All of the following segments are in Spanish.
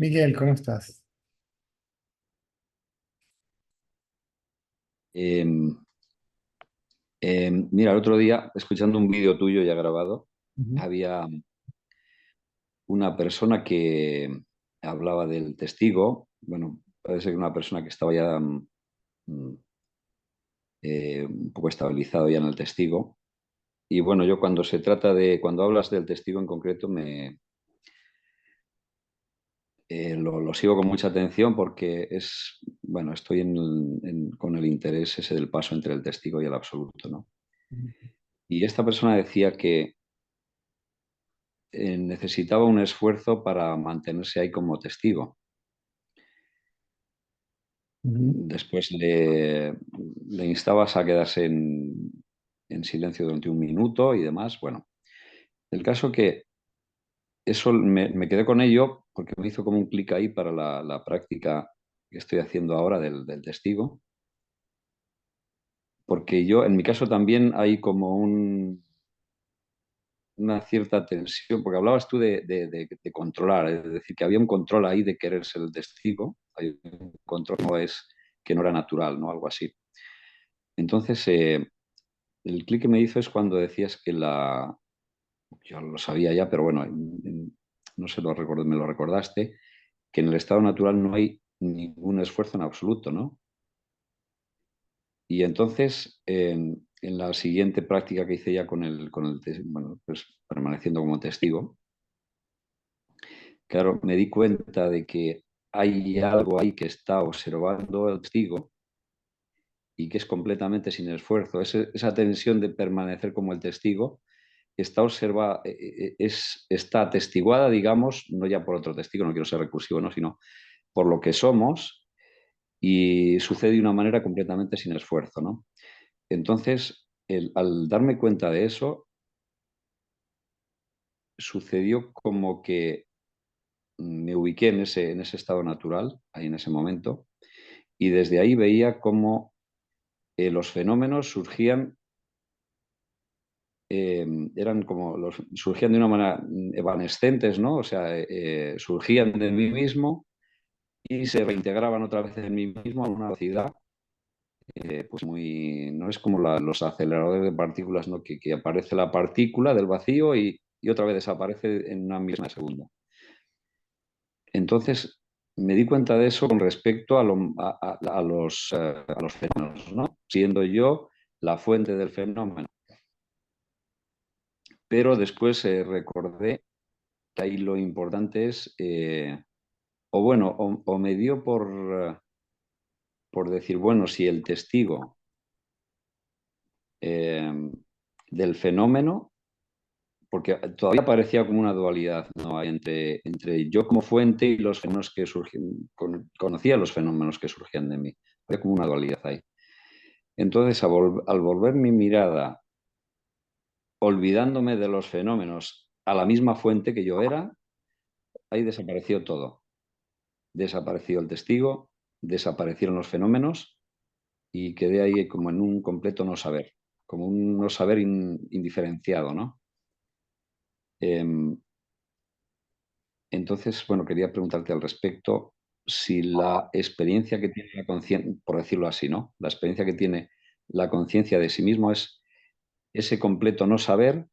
Miguel, ¿cómo estás? Em, Mira, el otro día, escuchando un vídeo tuyo ya grabado, Ujú, había una persona que hablaba del testigo. Bueno, parece que una persona que estaba ya mm, un poco estabilizado ya en el testigo. Y bueno, yo cuando hablas del testigo en concreto, lo sigo con mucha atención porque bueno, estoy con el interés ese del paso entre el testigo y el absoluto, ¿no? ujú, Y esta persona decía que necesitaba un esfuerzo para mantenerse ahí como testigo. ujú, Después le instabas a quedarse en silencio durante un minuto y demás. Bueno, el caso que eso me quedé con ello porque me hizo como un clic ahí para la práctica que estoy haciendo ahora del testigo, porque yo, en mi caso también hay como una cierta tensión, porque hablabas tú de controlar, es decir, que había un control ahí de querer ser el testigo, hay un control no es que no era natural, ¿no? Algo así. Entonces, el clic que me hizo es cuando decías yo lo sabía ya, pero bueno, no sé, me lo recordaste, que en el estado natural no hay ningún esfuerzo en absoluto, ¿no? Y entonces, en la siguiente práctica que hice ya bueno, pues permaneciendo como testigo, claro, me di cuenta de que hay algo ahí que está observando el testigo y que es completamente sin esfuerzo. Esa tensión de permanecer como el testigo está observada, está atestiguada, digamos, no ya por otro testigo, no quiero ser recursivo, ¿no? Sino por lo que somos y sucede de una manera completamente sin esfuerzo, ¿no? Entonces, al darme cuenta de eso, sucedió como que me ubiqué en ese estado natural, ahí en ese momento, y desde ahí veía cómo los fenómenos eh, surgían de una manera evanescentes, ¿no? O sea, surgían de mí mismo y se reintegraban otra vez en mí mismo a una velocidad, pues no es como los aceleradores de partículas, ¿no? Que aparece la partícula del vacío y otra vez desaparece en una misma segunda. Entonces, me di cuenta de eso con respecto a los fenómenos, ¿no? Siendo yo la fuente del fenómeno. Pero después recordé que ahí lo importante es, o bueno, o me dio por decir, bueno, si el testigo eh, del fenómeno, porque todavía parecía como una dualidad, ¿no? Entre yo como fuente y los fenómenos que surgían, conocía los fenómenos que surgían de mí. Había como una dualidad ahí. Entonces, al volver mi mirada, olvidándome de los fenómenos a la misma fuente que yo era, ahí desapareció todo. Desapareció el testigo, desaparecieron los fenómenos y quedé ahí como en un completo no saber, como un no saber indiferenciado, ¿no? Em, entonces, bueno, quería preguntarte al respecto si la experiencia que tiene la conciencia, por decirlo así, ¿no? La experiencia que tiene la conciencia de sí mismo es ese completo no saber,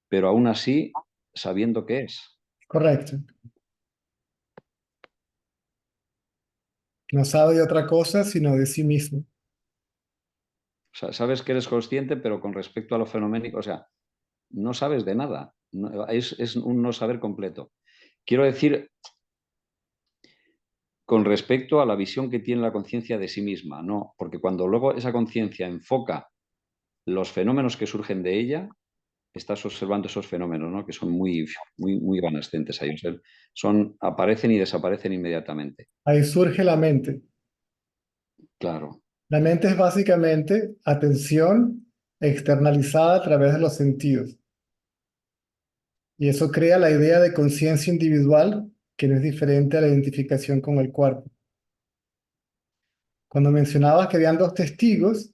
pero aún así sabiendo qué es. correcto. No sabe de otra cosa sino de sí mismo. O sea, sabes que eres consciente, pero con respecto a lo fenoménico, o sea, no sabes de nada. Es un no saber completo. Quiero decir, con respecto a la visión que tiene la conciencia de sí misma, ¿no? Porque cuando luego esa conciencia enfoca los fenómenos que surgen de ella, estás observando esos fenómenos, ¿no? Que son muy evanescentes ahí. O sea, aparecen y desaparecen inmediatamente. Ahí surge la mente. Claro, La mente es básicamente atención externalizada a través de los sentidos. Y eso crea la idea de conciencia individual, que no es diferente a la identificación con el cuerpo. Cuando mencionabas que habían dos testigos,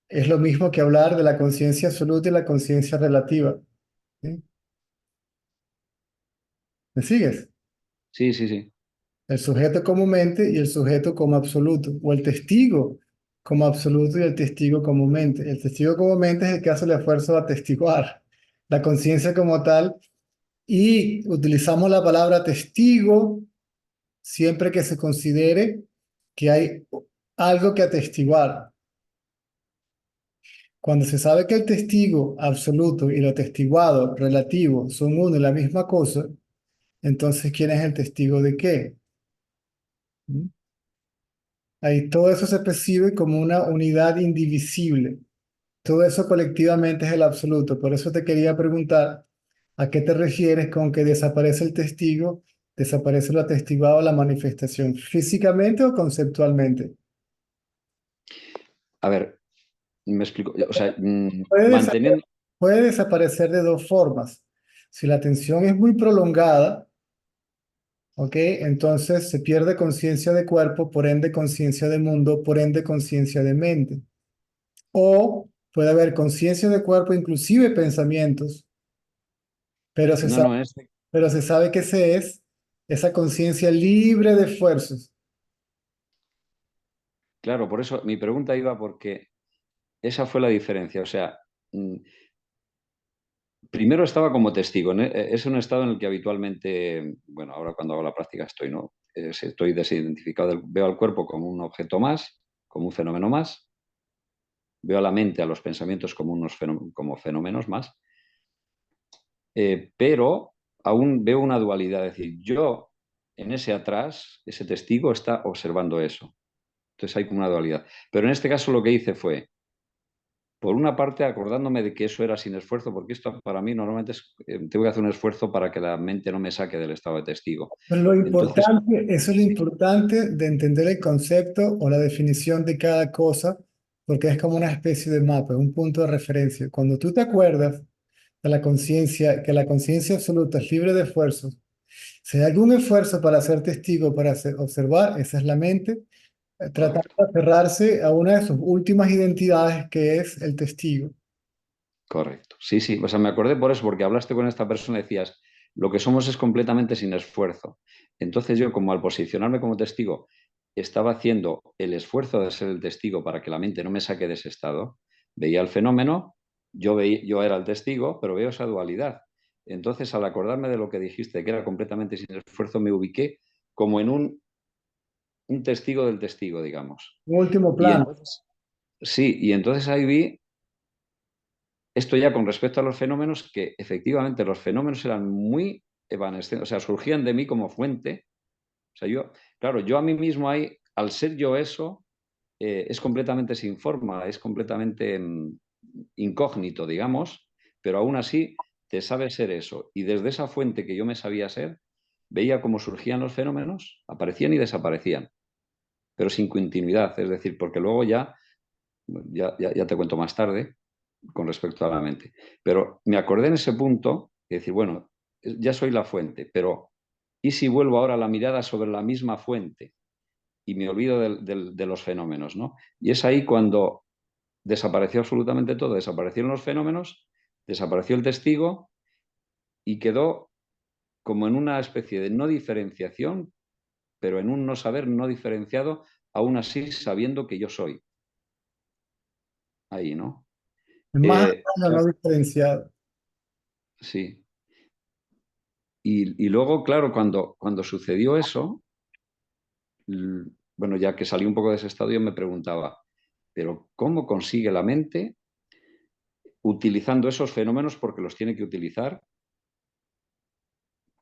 es lo mismo que hablar de la conciencia absoluta y la conciencia relativa. ¿Sí? ¿Me sigues? sí, sí, sí. El sujeto como mente y el sujeto como absoluto, o el testigo como absoluto y el testigo como mente. El testigo como mente es el que hace el esfuerzo de atestiguar la conciencia como tal, y utilizamos la palabra testigo siempre que se considere que hay algo que atestiguar. Cuando se sabe que el testigo absoluto y lo atestiguado relativo son uno y la misma cosa, entonces ¿quién es el testigo de qué? ¿Mm? Ahí todo eso se percibe como una unidad indivisible. Todo eso colectivamente es el absoluto. Por eso te quería preguntar, ¿a qué te refieres con que desaparece el testigo, desaparece lo atestiguado, la manifestación, físicamente o conceptualmente? A ver, me explico. O sea, Puede desapa- manteniendo... puede desaparecer de dos formas. Si la tensión es muy prolongada, ¿ok? Entonces se pierde conciencia de cuerpo, por ende conciencia de mundo, por ende conciencia de mente. O puede haber conciencia de cuerpo, inclusive pensamientos, pero se No, sabe, no, en este... pero se sabe que ese es esa conciencia libre de esfuerzos. Claro, por eso mi pregunta iba porque esa fue la diferencia. O sea, mm, primero estaba como testigo. Es un estado en el que habitualmente, bueno, ahora cuando hago la práctica estoy, ¿no? Estoy desidentificado, veo al cuerpo como un objeto más, como un fenómeno más, veo a la mente, a los pensamientos como como fenómenos más, pero aún veo una dualidad, es decir, yo en ese atrás, ese testigo está observando eso. Entonces hay como una dualidad. Pero en este caso lo que hice fue, por una parte, acordándome de que eso era sin esfuerzo, porque esto para mí normalmente es, tengo que hacer un esfuerzo para que la mente no me saque del estado de testigo. Pero lo Entonces, importante, eso es lo sí, importante de entender el concepto o la definición de cada cosa, porque es como una especie de mapa, un punto de referencia. Cuando tú te acuerdas de la conciencia, que la conciencia absoluta es libre de esfuerzos, si hay algún esfuerzo para ser testigo, para observar, esa es la mente, tratando correcto, de aferrarse a una de sus últimas identidades, que es el testigo. correcto. Sí, sí, o sea, me acordé por eso, porque hablaste con esta persona y decías, lo que somos es completamente sin esfuerzo. Entonces yo, como al posicionarme como testigo, estaba haciendo el esfuerzo de ser el testigo para que la mente no me saque de ese estado, veía el fenómeno, yo era el testigo, pero veo esa dualidad. Entonces, al acordarme de lo que dijiste, que era completamente sin esfuerzo, me ubiqué como en un testigo del testigo, digamos. Un último Y plano. entonces, sí, y entonces ahí vi esto ya con respecto a los fenómenos, que efectivamente los fenómenos eran muy evanescentes, o sea, surgían de mí como fuente. O sea, yo, claro, yo a mí mismo ahí, al ser yo eso, es completamente sin forma, es completamente incógnito, digamos, pero aún así te sabe ser eso. Y desde esa fuente que yo me sabía ser, veía cómo surgían los fenómenos, aparecían y desaparecían, pero sin continuidad, es decir, porque luego ya te cuento más tarde con respecto a la mente. Pero me acordé en ese punto de decir, bueno, ya soy la fuente, pero ¿y si vuelvo ahora la mirada sobre la misma fuente y me olvido de los fenómenos, ¿no? Y es ahí cuando desapareció absolutamente todo, desaparecieron los fenómenos, desapareció el testigo y quedó como en una especie de no diferenciación, pero en un no saber no diferenciado, aún así sabiendo que yo soy. Ahí, ¿no? Más allá, no Claro, diferenciado. sí. Y luego, claro, cuando sucedió eso, bueno, ya que salí un poco de ese estado, yo me preguntaba, pero ¿cómo consigue la mente utilizando esos fenómenos porque los tiene que utilizar?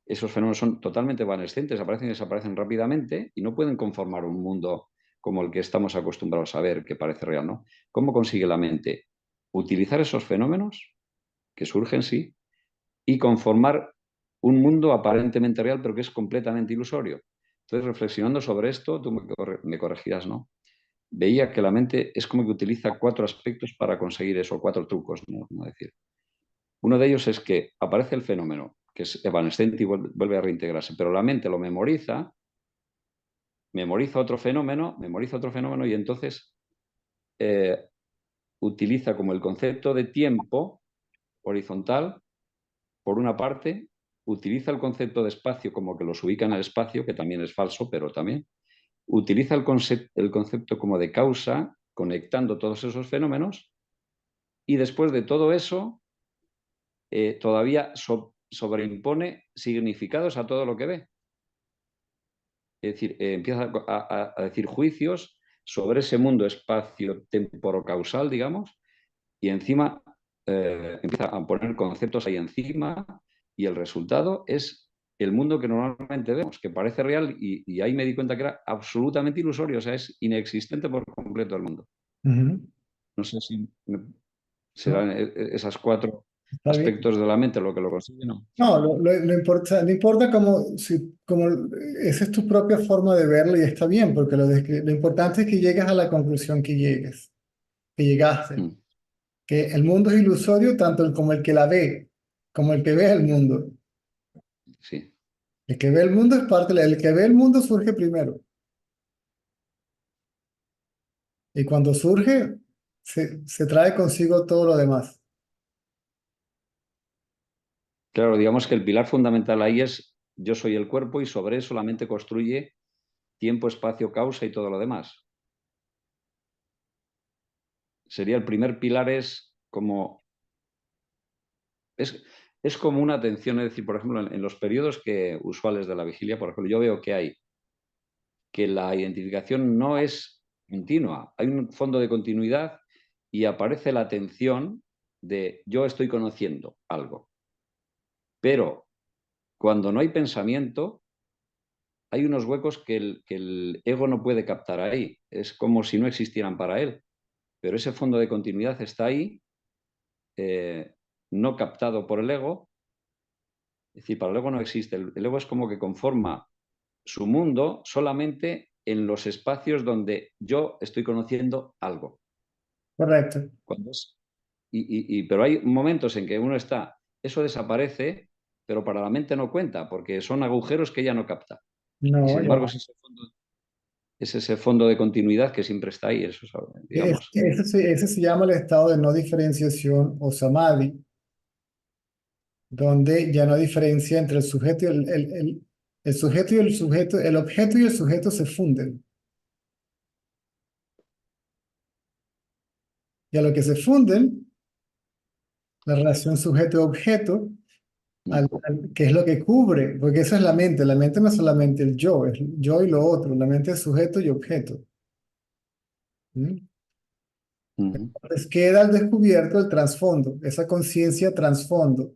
Esos fenómenos son totalmente evanescentes, aparecen y desaparecen rápidamente y no pueden conformar un mundo como el que estamos acostumbrados a ver, que parece real, ¿no? ¿Cómo consigue la mente utilizar esos fenómenos que surgen, sí, y conformar un mundo aparentemente real, pero que es completamente ilusorio? Entonces, reflexionando sobre esto, tú me corregirás, ¿no? Veía que la mente es como que utiliza cuatro aspectos para conseguir eso, cuatro trucos, ¿no? Como decir. Uno de ellos es que aparece el fenómeno, que es evanescente y vuelve a reintegrarse, pero la mente lo memoriza otro fenómeno y entonces eh, utiliza como el concepto de tiempo horizontal, por una parte, utiliza el concepto de espacio como que los ubica en el espacio, que también es falso, pero también utiliza el concepto como de causa, conectando todos esos fenómenos, y después de todo eso, todavía sobreimpone significados a todo lo que ve. Es decir, empieza a decir juicios sobre ese mundo espacio temporo-causal, digamos, y encima empieza a poner conceptos ahí encima, y el resultado es el mundo que normalmente vemos, que parece real, y ahí me di cuenta que era absolutamente ilusorio, o sea, es inexistente por completo el mundo. Ujú. No sé si No, serán esas cuatro está bien. aspectos de la mente lo que lo consiguen, ¿no? No, no importa cómo, si, cómo, esa es tu propia forma de verlo y está bien, porque lo importante es que llegues a la conclusión que llegues, que llegaste, Mm, que el mundo es ilusorio tanto como el que la ve, como el que ve el mundo. sí. El que ve el mundo es el que ve el mundo surge primero. Y cuando surge, se trae consigo todo lo demás. Claro, digamos que el pilar fundamental ahí es yo soy el cuerpo y sobre eso la mente construye tiempo, espacio, causa y todo lo demás. Sería el primer pilar es como es, es como una atención, es decir, por ejemplo, en los periodos usuales de la vigilia, por ejemplo, yo veo que hay que la identificación no es continua, hay un fondo de continuidad y aparece la atención de yo estoy conociendo algo. Pero cuando no hay pensamiento, hay unos huecos que el ego no puede captar ahí. Es como si no existieran para él. Pero ese fondo de continuidad está ahí, eh, no captado por el ego. Es decir, para el ego no existe. El ego es como que conforma su mundo solamente en los espacios donde yo estoy conociendo algo. Correcto. Cuando es, pero hay momentos en que uno está, eso desaparece, pero para la mente no cuenta, porque son agujeros que ella no capta. Y No, sin ya embargo va. es ese fondo de continuidad que siempre está ahí, eso, digamos. Ese se llama el estado de no diferenciación o samadhi, donde ya no hay diferencia entre el sujeto y el sujeto y el sujeto, el objeto y el sujeto se funden. Y a lo que se funden, la relación sujeto-objeto, que es lo que cubre, porque eso es la mente no es solamente el yo, es yo y lo otro, la mente es sujeto y objeto. ¿Mm? Ujú. Entonces queda al descubierto el trasfondo, esa conciencia trasfondo,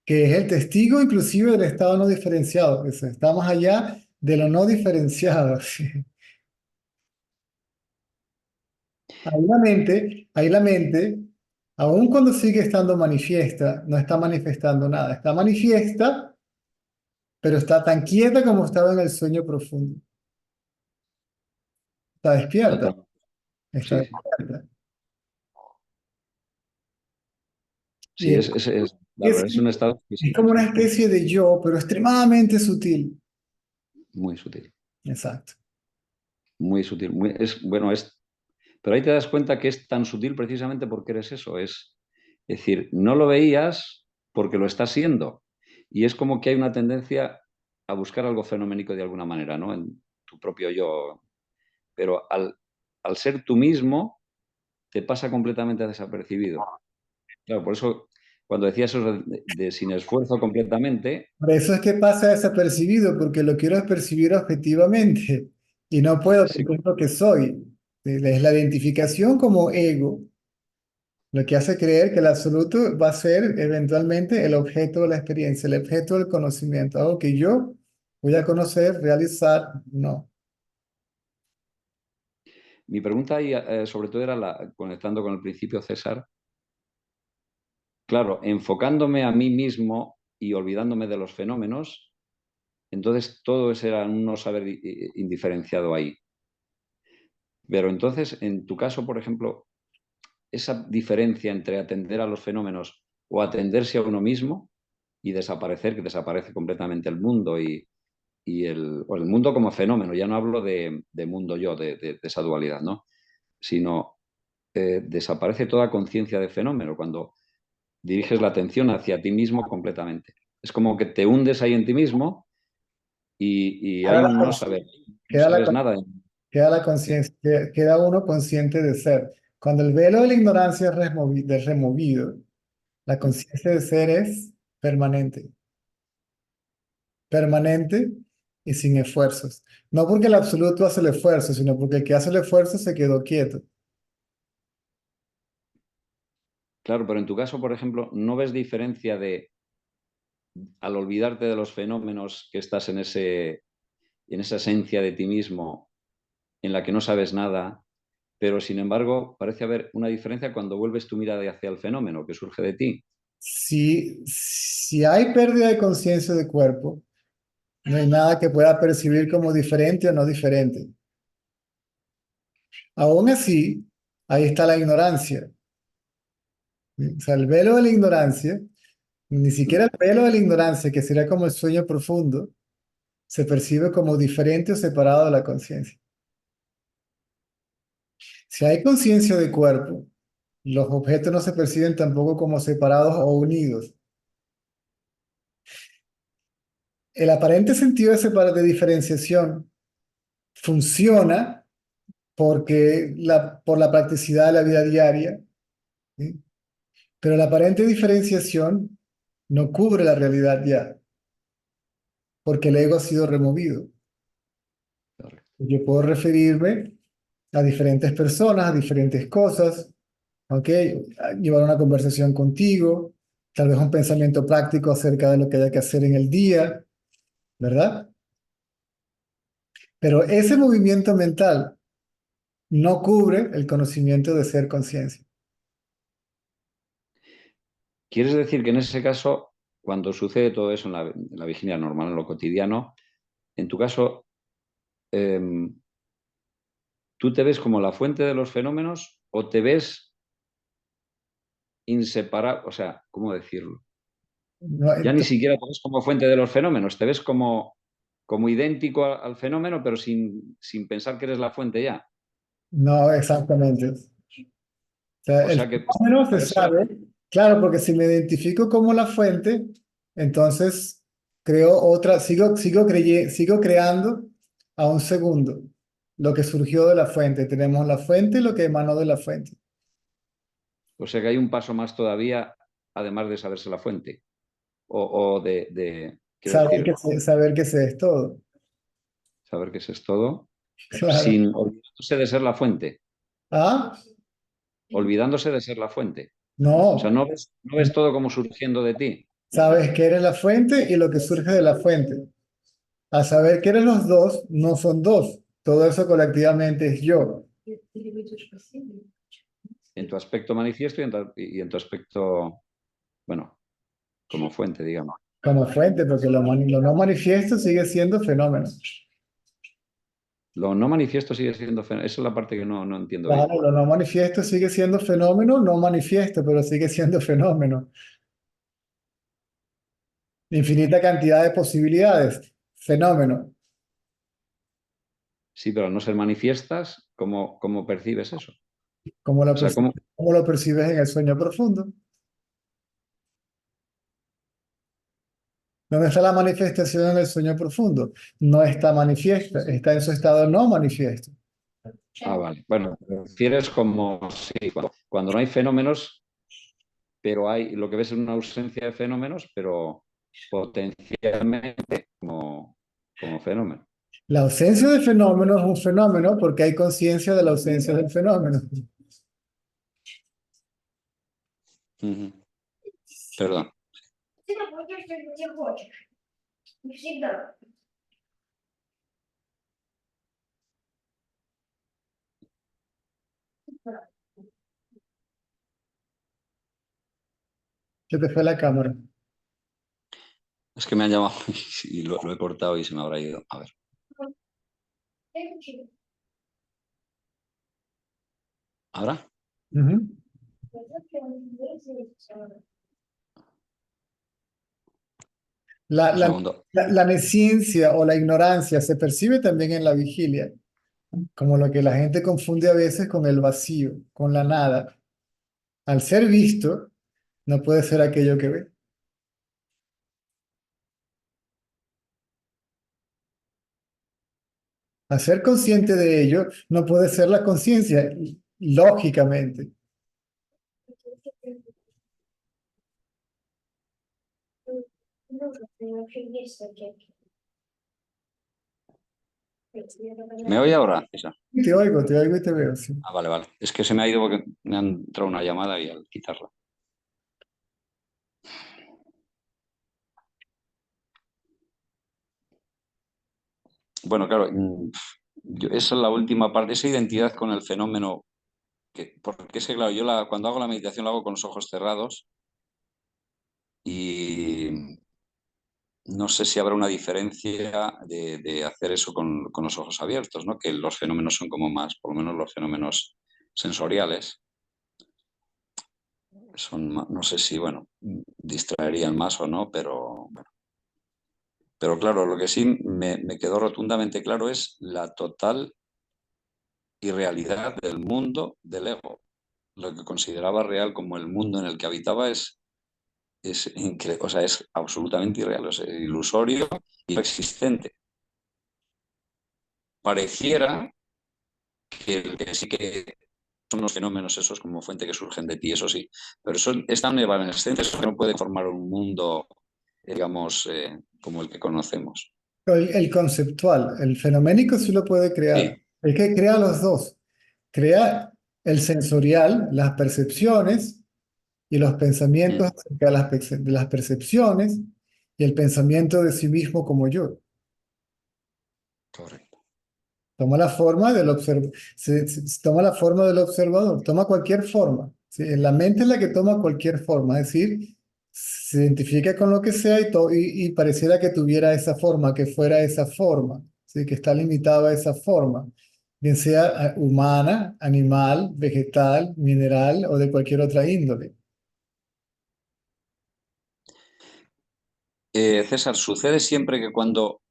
que es el testigo inclusive del estado no diferenciado, estamos allá de lo no diferenciado. ¿Sí? Ahí la mente, aun cuando sigue estando manifiesta, no está manifestando nada, está manifiesta, pero está tan quieta como estaba en el sueño profundo. Está despierta, Total. está Sí, sí. despierta. Y Sí, claro, es, es un estado es físico, como una sí. especie de yo, pero extremadamente sutil. Muy sutil. Exacto. Muy sutil. Bueno, pero ahí te das cuenta que es tan sutil precisamente porque eres eso. Es decir, no lo veías porque lo estás siendo. Y es como que hay una tendencia a buscar algo fenoménico de alguna manera, ¿no? En tu propio yo. Pero al ser tú mismo, te pasa completamente desapercibido. Claro, por eso cuando decías eso sin esfuerzo completamente, Por eso es que pasa desapercibido, porque lo quiero percibir objetivamente y no puedo sí, porque es lo que soy. Es la identificación como ego, lo que hace creer que el absoluto va a ser eventualmente el objeto de la experiencia, el objeto del conocimiento, algo que yo voy a conocer, realizar, no. mi pregunta ahí, sobre todo era conectando con el principio César, claro, enfocándome a mí mismo y olvidándome de los fenómenos, entonces todo eso era un no saber indiferenciado ahí. Pero entonces, en tu caso, por ejemplo, esa diferencia entre atender a los fenómenos o atenderse a uno mismo y desaparecer, que desaparece completamente el mundo o el mundo como fenómeno, ya no hablo de mundo yo, de esa dualidad, ¿no? Sino desaparece toda conciencia de fenómeno. Cuando diriges la atención hacia ti mismo completamente. Es como que te hundes ahí en ti mismo y Queda hay la, un no consci- saber, no queda la, sabes con- nada. queda la conciencia, queda uno consciente de ser. Cuando el velo de la ignorancia es removido, la conciencia de ser es permanente, permanente y sin esfuerzos. No porque el absoluto hace el esfuerzo, sino porque el que hace el esfuerzo se quedó quieto. Claro, pero en tu caso, por ejemplo, ¿no ves diferencia de, al olvidarte de los fenómenos, que estás en esa esencia de ti mismo, en la que no sabes nada, pero sin embargo parece haber una diferencia cuando vuelves tu mirada hacia el fenómeno que surge de ti? Si hay pérdida de conciencia de cuerpo, no hay nada que pueda percibir como diferente o no diferente. Aún así, ahí está la ignorancia. O sea, el velo de la ignorancia, ni siquiera el velo de la ignorancia, que sería como el sueño profundo, se percibe como diferente o separado de la conciencia. Si hay conciencia de cuerpo, los objetos no se perciben tampoco como separados o unidos. El aparente sentido de diferenciación funciona por la practicidad de la vida diaria, ¿sí? Pero la aparente diferenciación no cubre la realidad ya, porque el ego ha sido removido. Yo puedo referirme a diferentes personas, a diferentes cosas, ¿ok? Llevar una conversación contigo, tal vez un pensamiento práctico acerca de lo que haya que hacer en el día, ¿verdad? Pero ese movimiento mental no cubre el conocimiento de ser conciencia. ¿Quieres decir que en ese caso, cuando sucede todo eso en la vigilia normal, en lo cotidiano, en tu caso, eh, tú te ves como la fuente de los fenómenos o te ves inseparable? O sea, ¿cómo decirlo? No, Ya ni siquiera te ves como fuente de los fenómenos, te ves como idéntico al fenómeno, pero sin pensar que eres la fuente ya. no exactamente. O sea, O el sea que fenómeno se puede ser, sabe, claro, porque si me identifico como la fuente, entonces creo otra, sigo creando a un segundo lo que surgió de la fuente. Tenemos la fuente y lo que emanó de la fuente. o sea que hay un paso más todavía, además de saberse la fuente. Quiero decir, Saber que se es todo. saber que ese es todo, Claro. sin olvidándose de ser la fuente, Ah, olvidándose de ser la fuente. O sea, no. no ves todo como surgiendo de ti. Sabes que eres la fuente y lo que surge de la fuente. Al saber que eres los dos, no son dos. Todo eso colectivamente es yo. En tu aspecto manifiesto y en tu aspecto, bueno, como fuente, digamos. Como fuente, porque lo no manifiesto sigue siendo fenómeno. Lo no manifiesto sigue siendo fenómeno. Esa es la parte que no entiendo bien. Claro, lo no manifiesto sigue siendo fenómeno, no manifiesto, pero sigue siendo fenómeno. Infinita cantidad de posibilidades. Fenómeno. Sí, pero al no ser manifiestas, ¿cómo percibes eso? ¿Cómo O sea, ¿cómo? cómo lo percibes en el sueño profundo? ¿Dónde está la manifestación en el sueño profundo? No está manifiesta, está en su estado no manifiesto. Ah, vale. Bueno, te refieres como, sí, cuando no hay fenómenos, pero lo que ves es una ausencia de fenómenos, pero potencialmente como fenómeno. La ausencia de fenómeno es un fenómeno porque hay conciencia de la ausencia del fenómeno. Ujú. Perdón. Ты работаешь только где хочешь. Не всегда. Se te fue la cámara. Es que me han llamado y lo he cortado y se me habrá ido. A ver, ¿ahora? Ujú. La, Un la, segundo. la nesciencia o la ignorancia se percibe también en la vigilia, como lo que la gente confunde a veces con el vacío, con la nada. Al ser visto, no puede ser aquello que ve. Al ser consciente de ello, no puede ser la conciencia, lógicamente. ¿Me oye ahora, César? Te oigo y te veo, sí. Ah, vale, vale. Es que se me ha ido porque me ha entrado una llamada y al quitarla. Bueno, claro, esa es la última parte, esa identidad con el fenómeno, porque es que, claro, cuando hago la meditación lo hago con los ojos cerrados y no sé si habrá una diferencia de hacer eso con los ojos abiertos, ¿no? Que los fenómenos son como más, por lo menos los fenómenos sensoriales, no sé si, bueno, distraerían más o no, pero bueno. Pero claro, lo que sí me quedó rotundamente claro es la total irrealidad del mundo del ego. Lo que consideraba real como el mundo en el que habitaba o sea, es absolutamente irreal, es ilusorio y no existente. Pareciera que sí que son los fenómenos esos como fuente que surgen de ti, eso sí, pero eso es tan evanescente, eso que no puede formar un mundo, digamos, como el que conocemos. El conceptual, el fenoménico sí lo puede crear. Sí. El que crea los dos. Crea el sensorial, las percepciones y los pensamientos Mm, acerca de las percepciones y el pensamiento de sí mismo como yo. correcto. Toma la forma del toma la forma del observador, toma cualquier forma. ¿Sí? En la mente es la que toma cualquier forma, es decir, se identifica con lo que sea y pareciera que tuviera esa forma, que fuera esa forma, ¿sí? Que está limitado a esa forma, bien sea humana, animal, vegetal, mineral o de cualquier otra índole. César, sucede siempre que cuando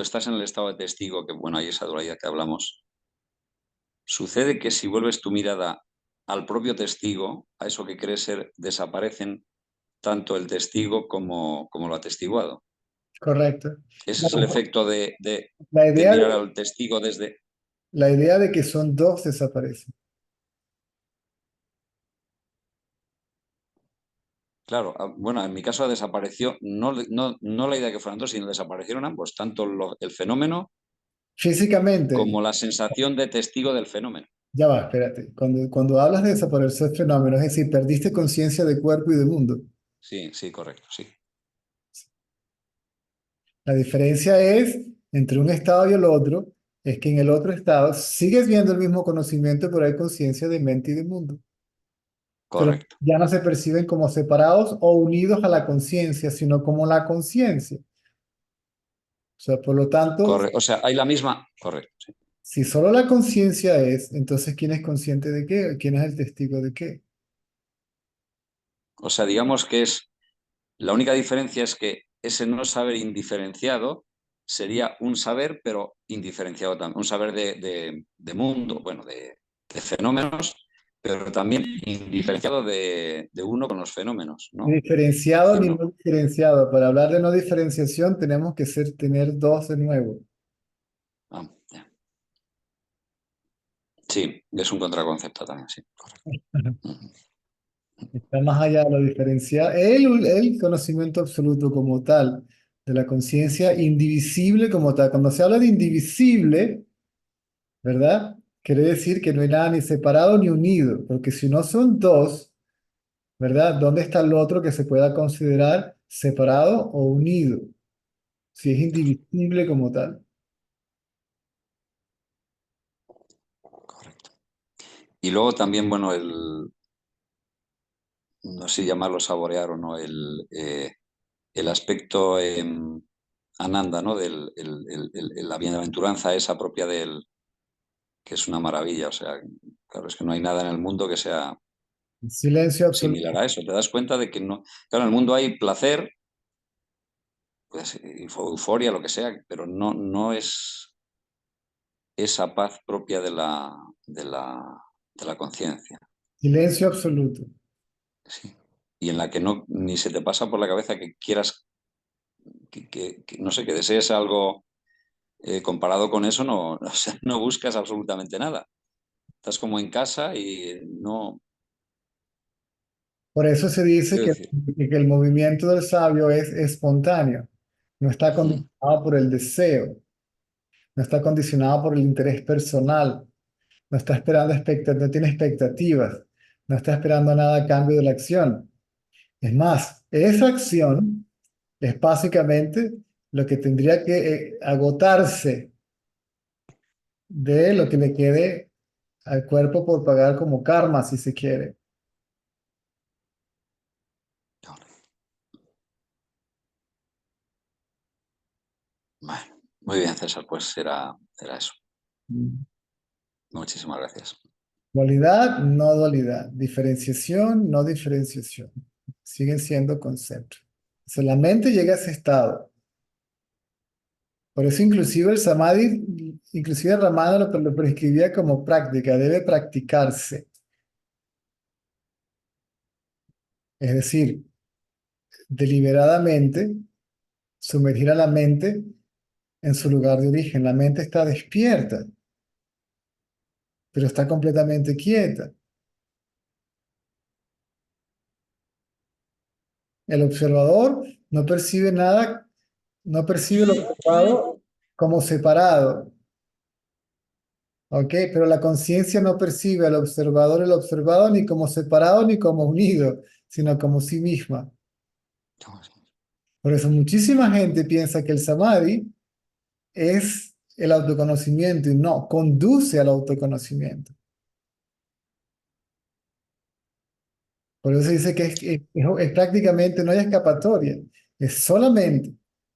estás en el estado de testigo, que bueno, hay esa dualidad que hablamos, sucede que si vuelves tu mirada al propio testigo, a eso que crees ser, desaparecen tanto el testigo como lo atestiguado. Correcto. Ese es el Bueno, efecto la de idea mirar de, al testigo desde... la idea de que son dos desaparece. Claro, bueno, en mi caso desapareció no la idea de que fueran dos, sino desaparecieron ambos, tanto el fenómeno Físicamente, como la sensación de testigo del fenómeno. ya va, espérate. Cuando hablas de desaparecer fenómenos, es decir, perdiste conciencia de cuerpo y de mundo. Sí, sí, correcto, sí. La diferencia es entre un estado y el otro, es que en el otro estado sigues viendo el mismo conocimiento, pero hay conciencia de mente y de mundo. Pero Correcto. ya no se perciben como separados o unidos a la conciencia, sino como la conciencia. O sea, por lo tanto, O sea, hay la misma... Correcto, sí. si solo la conciencia es, entonces ¿quién es consciente de qué? ¿Quién es el testigo de qué? O sea, digamos que es... La única diferencia es que ese no saber indiferenciado sería un saber, pero indiferenciado también. Un saber de mundo, bueno, de fenómenos, pero también indiferenciado de uno con los fenómenos, Ni ¿no? Es diferenciado decir, ni no. no diferenciado. Para hablar de no diferenciación tenemos que tener dos de nuevo. Ah, ya. Sí, es un contraconcepto también, sí, correcto. Ujú. Está más allá de lo diferenciado. El conocimiento absoluto como tal, de la conciencia indivisible como tal. Cuando se habla de indivisible, ¿verdad? Quiere decir que no hay nada ni separado ni unido, porque si no son dos, ¿verdad? ¿Dónde está el otro que se pueda considerar separado o unido? Si es indivisible como tal. Correcto. Y luego también, bueno, no sé si llamarlo saborear o no, el aspecto Ananda, ¿no? La bienaventuranza esa propia del, que es una maravilla. O sea, claro, es que no hay nada en el mundo que sea Silencio absoluto. similar a eso. Te das cuenta de que no, claro, en el mundo hay placer, pues, euforia, lo que sea, pero no es esa paz propia de la conciencia. Silencio absoluto. Sí. y en la que no, ni se te pasa por la cabeza que quieras, no sé, que desees algo comparado con eso, no, o sea, no buscas absolutamente nada. Estás como en casa y no, Por eso se dice quiero decir, que el movimiento del sabio es espontáneo, no está mm, condicionado por el deseo, no está condicionado por el interés personal, no está esperando no tiene expectativas, no está esperando nada a cambio de la acción. Es más, esa acción es básicamente lo que tendría que agotarse de lo que le quede al cuerpo por pagar como karma, si se quiere. bueno, muy bien, César, pues era eso. Mm. Muchísimas gracias. Dualidad, no dualidad. Diferenciación, no diferenciación. Siguen siendo conceptos. O sea, la mente llega a ese estado. Por eso inclusive el samadhi, inclusive Ramana lo prescribía como práctica, debe practicarse. Es decir, deliberadamente sumergir a la mente en su lugar de origen. La mente está despierta, pero está completamente quieta. El observador no percibe nada, no percibe lo observado como separado, ¿ok? Pero la conciencia no percibe al observador el observado ni como separado ni como unido, sino como sí misma. Por eso muchísima gente piensa que el samadhi es el autoconocimiento y no, conduce al autoconocimiento. Por eso se dice que es prácticamente, no hay escapatoria, es solamente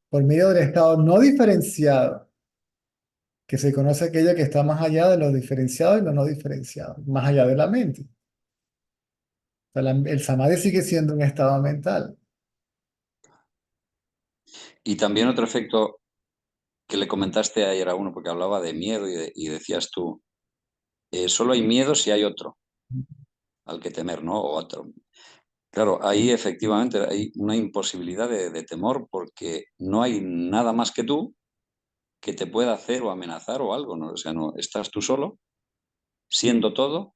por medio del estado no diferenciado que se conoce aquello que está más allá de lo diferenciado y lo no diferenciado, más allá de la mente. O sea, el samadhi sigue siendo un estado mental. Y también otro efecto que le comentaste ayer a uno, porque hablaba de miedo y decías tú, solo hay miedo si hay otro al que temer, ¿no? O otro. Claro, ahí efectivamente hay una imposibilidad de temor porque no hay nada más que tú que te pueda hacer o amenazar o algo, ¿no? O sea, no, estás tú solo, siendo todo,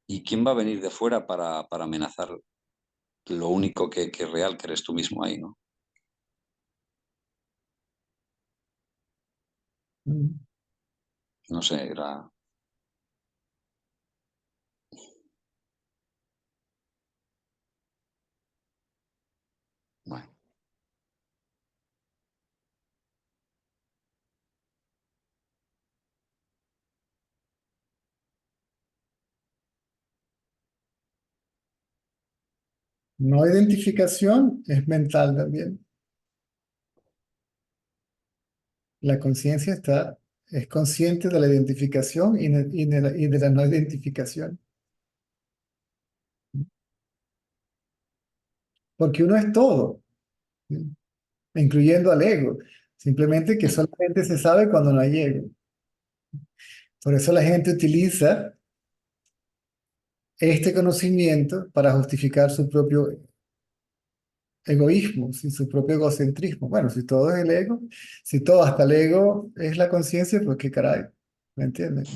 y quién va a venir de fuera para amenazar lo único que es real, que eres tú mismo ahí, ¿no? Mm. No sé, era... Bueno. No identificación es mental también. La conciencia es consciente de la identificación y de la no identificación. Porque uno es todo, ¿sí? Incluyendo al ego. Simplemente que solamente se sabe cuando no hay ego. Por eso la gente utiliza este conocimiento para justificar su propio egoísmo, ¿sí? Su propio egocentrismo. Bueno, si todo es el ego, si todo hasta el ego es la conciencia, pues qué caray, ¿me entiendes?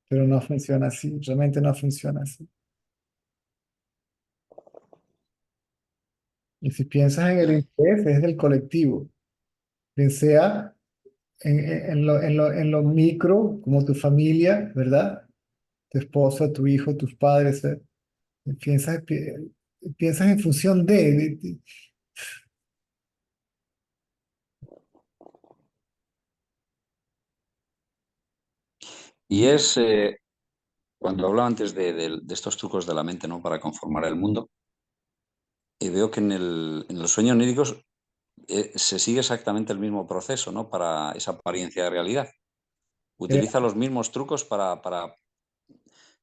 Pero no funciona así, realmente no funciona así. Y si piensas en el interés, es del colectivo, bien sea en lo micro, como tu familia, ¿verdad? Tu esposa, tu hijo, tus padres, piensas, piensas en función de. Y es, cuando hablaba antes de estos trucos de la mente, ¿no? Para conformar el mundo, veo que en los sueños oníricos se sigue exactamente el mismo proceso, ¿no? Para esa apariencia de realidad. eh, Utiliza los mismos trucos para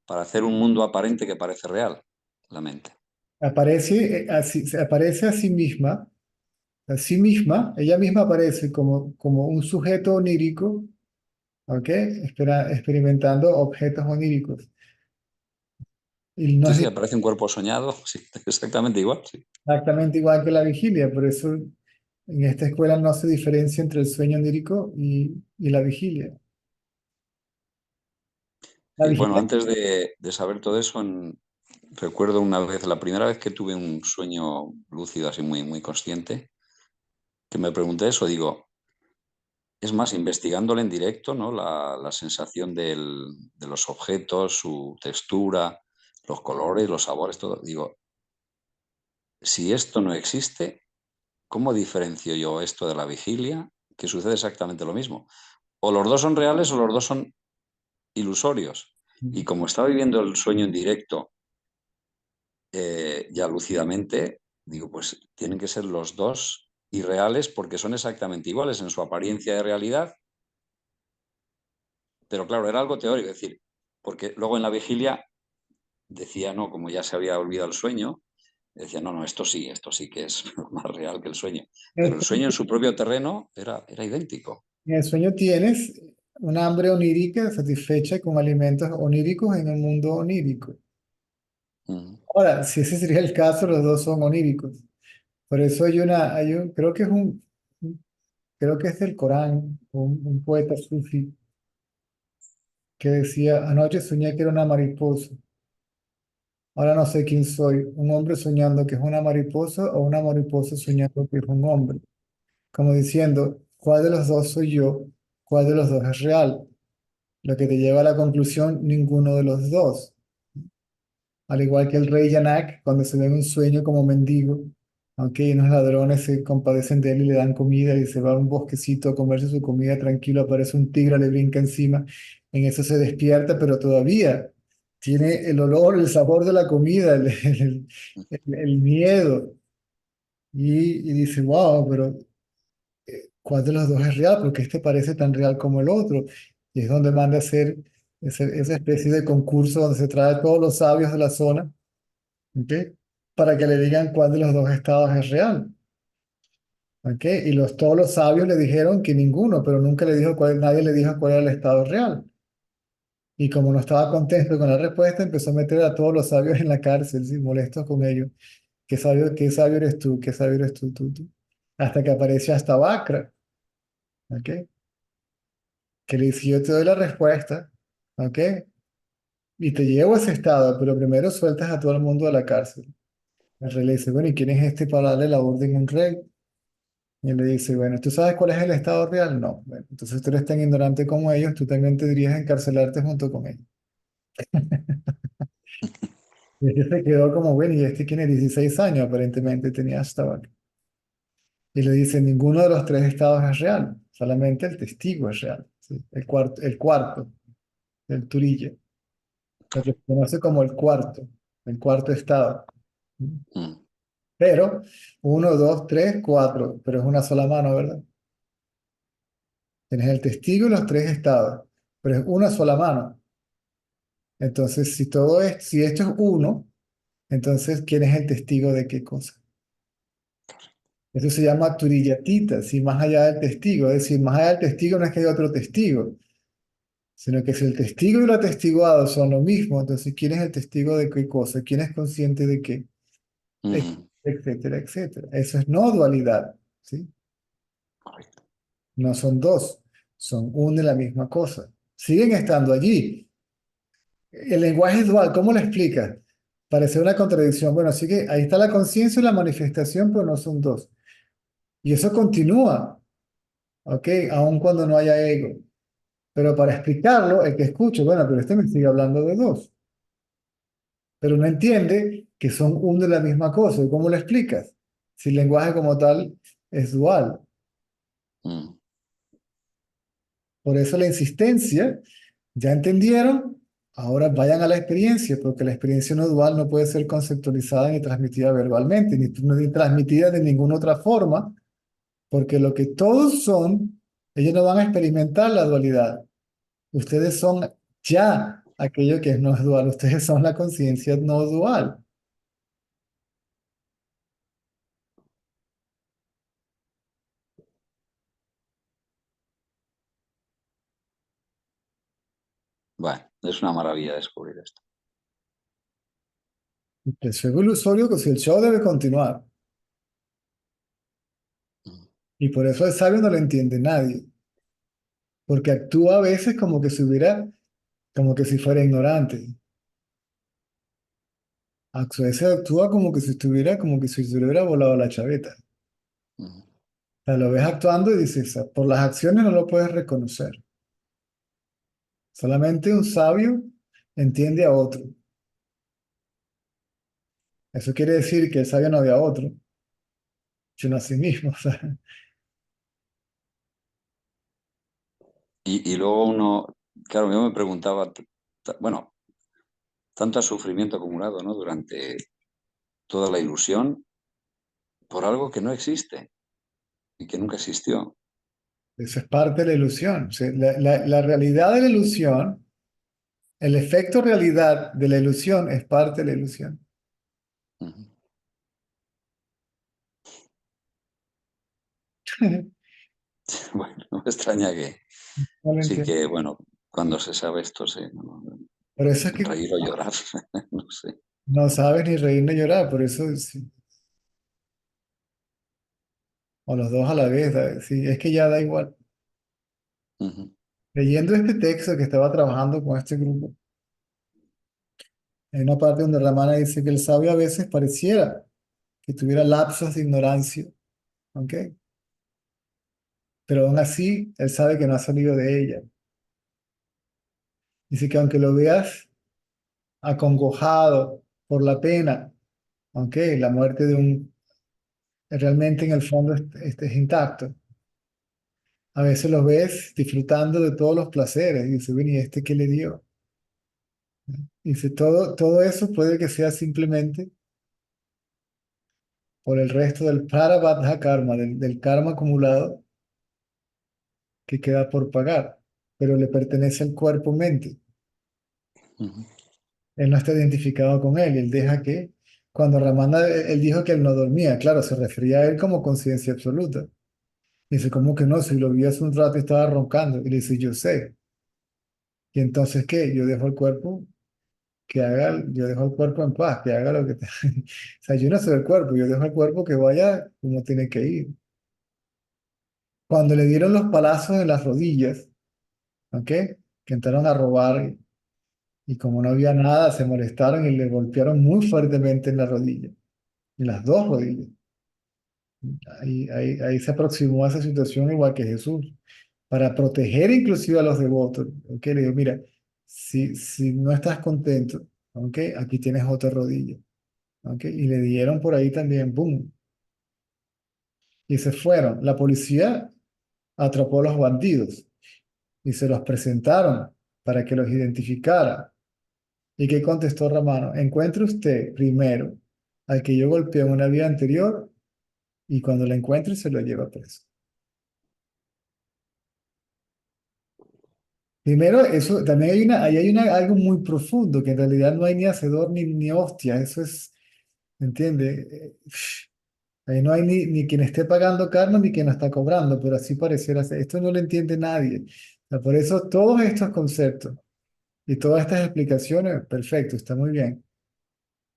hacer un mundo aparente que parece real, la mente. se aparece a sí misma, ella misma aparece como un sujeto onírico, ¿ok? Experimentando objetos oníricos. Y no Sí, es sí, aparece un cuerpo soñado, sí, exactamente igual, sí. exactamente igual que la vigilia, por eso en esta escuela no se diferencia entre el sueño onírico y la vigilia. La Y bueno, vigilia, antes de saber todo eso, recuerdo una vez, la primera vez que tuve un sueño lúcido, así muy, muy consciente, que me pregunté eso, digo, es más, investigándolo en directo, ¿no? La sensación de los objetos, su textura, los colores, los sabores, todo. Digo, si esto no existe, ¿cómo diferencio yo esto de la vigilia? Que sucede exactamente lo mismo. O los dos son reales o los dos son ilusorios. Y como estaba viviendo el sueño en directo, ya lúcidamente, digo, pues tienen que ser los dos irreales porque son exactamente iguales en su apariencia de realidad. Pero claro, era algo teórico, es decir, porque luego en la vigilia decía, no, como ya se había olvidado el sueño, decía, no, no, esto sí que es más real que el sueño. Pero el sueño en su propio terreno era idéntico. en el sueño tienes un hambre onírica satisfecha con alimentos oníricos en un mundo onírico. Mm. Ahora, si ese sería el caso, los dos son oníricos. Por eso creo que creo que es del Corán, un poeta sufi que decía, anoche soñé que era una mariposa. Ahora no sé quién soy, un hombre soñando que es una mariposa o una mariposa soñando que es un hombre. Como diciendo, ¿cuál de los dos soy yo? ¿Cuál de los dos es real? Lo que te lleva a la conclusión, ninguno de los dos. Al igual que el rey Yanak, cuando se ve en un sueño como mendigo, aunque unos ladrones se compadecen de él y le dan comida y se va a un bosquecito a comerse su comida tranquilo, aparece un tigre, le brinca encima, en eso se despierta, pero todavía tiene el olor, el sabor de la comida, el miedo, y dice, wow, pero ¿cuál de los dos es real? Porque este parece tan real como el otro. Y es donde manda a hacer esa especie de concurso donde se trae a todos los sabios de la zona, ¿ok? Para que le digan cuál de los dos estados es real, ¿ok? Y todos los sabios le dijeron que ninguno, pero nunca le dijo nadie le dijo cuál era el estado real. Y como no estaba contento con la respuesta, empezó a meter a todos los sabios en la cárcel, ¿sí? Molestos con ellos. Qué sabio eres tú? ¿Qué sabio eres tú? Hasta que apareció hasta Bakra, ¿ok? Que le dice, yo te doy la respuesta, ¿ok? Y te llevo a ese estado, pero primero sueltas a todo el mundo de la cárcel. El rey le dice, bueno, ¿y quién es este para darle la orden a un rey? Y él le dice, bueno, ¿tú sabes cuál es el estado real? No. Bueno, entonces tú eres tan ignorante como ellos, tú también tendrías que encarcelarte junto con ellos. Y este se quedó como, bueno, ¿y este tiene 16 años? Aparentemente tenía hasta ahora. Y le dice, ninguno de los tres estados es real, solamente el testigo es real, ¿sí? El cuarto, el turilla, lo que se conoce como el cuarto estado. Mm. Pero, uno, dos, tres, cuatro, pero es una sola mano, ¿verdad? Tienes el testigo y los tres estados, pero es una sola mano. Entonces, si esto es uno, entonces, ¿quién es el testigo de qué cosa? Eso se llama turillatita, si más allá del testigo, es decir, más allá del testigo no es que haya otro testigo, sino que si el testigo y el atestiguado son lo mismo, entonces, ¿quién es el testigo de qué cosa? ¿Quién es consciente de qué? Mm. Etcétera, etcétera. Eso es no dualidad, ¿sí? Correcto. No son dos, son una y la misma cosa. Siguen estando allí. El lenguaje es dual, ¿cómo lo explicas? Parece una contradicción. Bueno, así que ahí está la conciencia y la manifestación, pero no son dos. Y eso continúa, ¿ok? Aun cuando no haya ego. Pero para explicarlo, el que escuche, bueno, pero este me sigue hablando de dos. Pero no entiende que son una y la misma cosa. ¿Y cómo lo explicas? Si el lenguaje como tal es dual. Mm. Por eso la insistencia, ¿ya entendieron? Ahora vayan a la experiencia, porque la experiencia no dual no puede ser conceptualizada ni transmitida verbalmente, ni transmitida de ninguna otra forma, porque lo que todos son, ellos no van a experimentar la dualidad. Ustedes son ya aquello que no es dual, ustedes son la conciencia no dual. Bueno, es una maravilla descubrir esto. El show ilusorio, que si el show debe continuar. Y por eso el sabio no lo entiende nadie, porque actúa a veces como que si hubiera, como que si fuera ignorante. A veces actúa como que si estuviera, como que si se le hubiera volado la chaveta. Ujú. O sea, lo ves actuando y dices, por las acciones no lo puedes reconocer. Solamente un sabio entiende a otro. Eso quiere decir que el sabio no ve a otro, sino a sí mismo. O sea, Y luego uno, claro, yo me preguntaba, bueno, tanto sufrimiento acumulado, ¿no? Durante toda la ilusión por algo que no existe y que nunca existió. eso es parte de la ilusión. O sea, la realidad de la ilusión, el efecto realidad de la ilusión es parte de la ilusión. Ujú. Bueno, no me extraña que No lo sí entiendo. que, bueno, cuando se sabe esto, sí, Por eso es que reír o llorar, no sé. no sabes ni reír ni llorar, por eso, sí, o los dos a la vez, sí, es que ya da igual. Ujú, Leyendo este texto que estaba trabajando con este grupo, hay una parte donde Ramana dice que el sabio a veces pareciera que tuviera lapsos de ignorancia, ¿ok? Pero aún así, él sabe que no ha salido de ella. Dice que aunque lo veas acongojado por la pena, ¿ok? La muerte de un, realmente en el fondo es intacto. A veces los ves disfrutando de todos los placeres y dice, bueno, ¿y este qué le dio? Dice, todo eso puede que sea simplemente por el resto del prarabdha karma, del karma acumulado que queda por pagar, pero le pertenece al cuerpo-mente. ujú, Él no está identificado con él, y él deja que, cuando Ramana, él dijo que él no dormía, claro, se refería a él como conciencia absoluta. Dice, ¿cómo que no? Si lo vi hace un rato y estaba roncando. Y le dice, yo sé. ¿Y entonces qué? Yo dejo el cuerpo que haga, yo dejo el cuerpo en paz, que haga lo que... O sea, yo no soy el cuerpo, yo dejo el cuerpo que vaya como tiene que ir. Cuando le dieron los palazos en las rodillas, ¿ok? Que entraron a robar y como no había nada, se molestaron y le golpearon muy fuertemente en la rodilla, en las dos rodillas. Ahí se aproximó a esa situación igual que Jesús, para proteger inclusive a los devotos. ¿Ok? Le digo, mira, si no estás contento, ¿ok? Aquí tienes otra rodilla. ¿Ok? Y le dieron por ahí también, ¡boom! Y se fueron. La policía atrapó a los bandidos y se los presentaron para que los identificara. ¿Y qué contestó Ramano? Encuentre usted primero al que yo golpeé en una vida anterior y cuando lo encuentre se lo lleva preso. Primero, eso también ahí hay algo muy profundo, que en realidad no hay ni hacedor ni hostia, eso es, ¿entiende? Ahí no hay ni quien esté pagando karma ni quien lo está cobrando, pero así pareciera ser. Esto no lo entiende nadie. O sea, por eso todos estos conceptos y todas estas explicaciones, perfecto, está muy bien,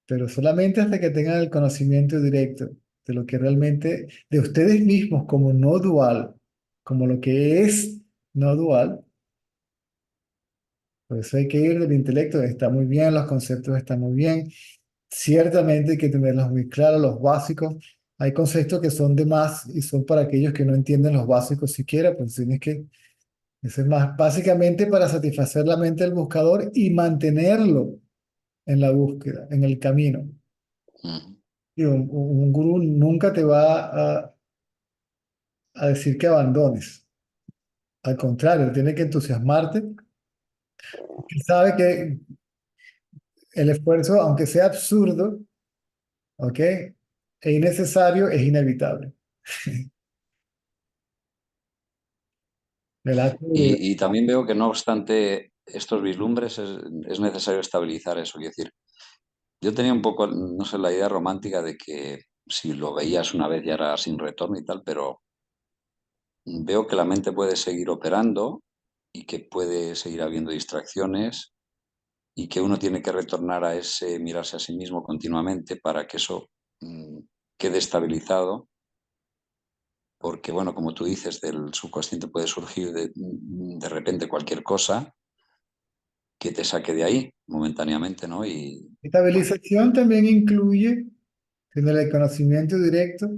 pero solamente hasta que tengan el conocimiento directo de lo que realmente, de ustedes mismos como no dual, como lo que es no dual. Por eso hay que ir del intelecto, está muy bien, los conceptos están muy bien. Ciertamente hay que tenerlos muy claros, los básicos. Hay conceptos que son de más y son para aquellos que no entienden los básicos siquiera, pues tienes que, eso es más básicamente para satisfacer la mente del buscador y mantenerlo en la búsqueda, en el camino. ujú. Y un gurú nunca te va a decir que abandones. Al contrario, tiene que entusiasmarte. Él sabe que el esfuerzo, aunque sea absurdo, ¿ok? E innecesario, es inevitable. El acto de- Y también veo que no obstante estos vislumbres es necesario estabilizar eso. Es decir, yo tenía un poco, no sé, la idea romántica de que si lo veías una vez ya era sin retorno y tal, pero veo que la mente puede seguir operando y que puede seguir habiendo distracciones y que uno tiene que retornar a ese mirarse a sí mismo continuamente para que eso quede estabilizado, porque, bueno, como tú dices, del subconsciente puede surgir de repente cualquier cosa que te saque de ahí momentáneamente, ¿no? Y bueno, Estabilización también incluye tener el conocimiento directo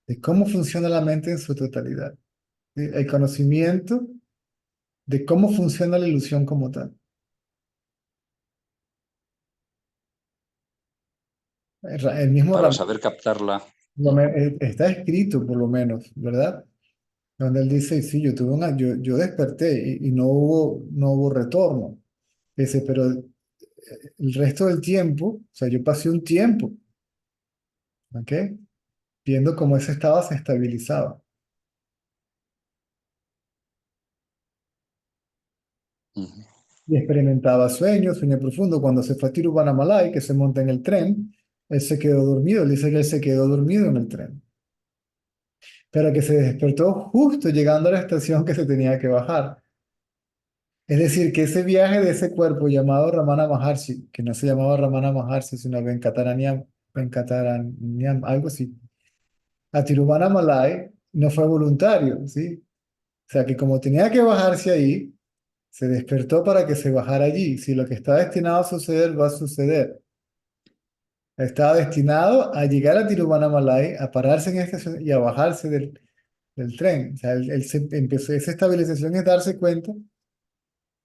de cómo funciona la mente en su totalidad. ¿Sí? El conocimiento de cómo funciona la ilusión como tal. El mismo para Ramón saber captarla. está escrito por lo menos, ¿verdad? Donde él dice, sí, yo desperté y no hubo retorno. Dice, pero el resto del tiempo, o sea, yo pasé un tiempo, ¿ok? Viendo cómo ese estado se estabilizaba. Ujú. Y experimentaba sueños, sueño profundo. Cuando se fue a Tiruvannamalai, que se monta en el tren, él se quedó dormido. Él dice que él se quedó dormido en el tren, pero que se despertó justo llegando a la estación que se tenía que bajar. Es decir, que ese viaje de ese cuerpo llamado Ramana Maharshi, que no se llamaba Ramana Maharshi, sino Venkataranyam, algo así, a Tiruvannamalai no fue voluntario, ¿sí? O sea, que como tenía que bajarse ahí, se despertó para que se bajara allí. Si lo que está destinado a suceder va a suceder. Estaba destinado a llegar a Tiruvannamalai, a pararse en esta estación y a bajarse del tren. O sea, empezó, esa estabilización es darse cuenta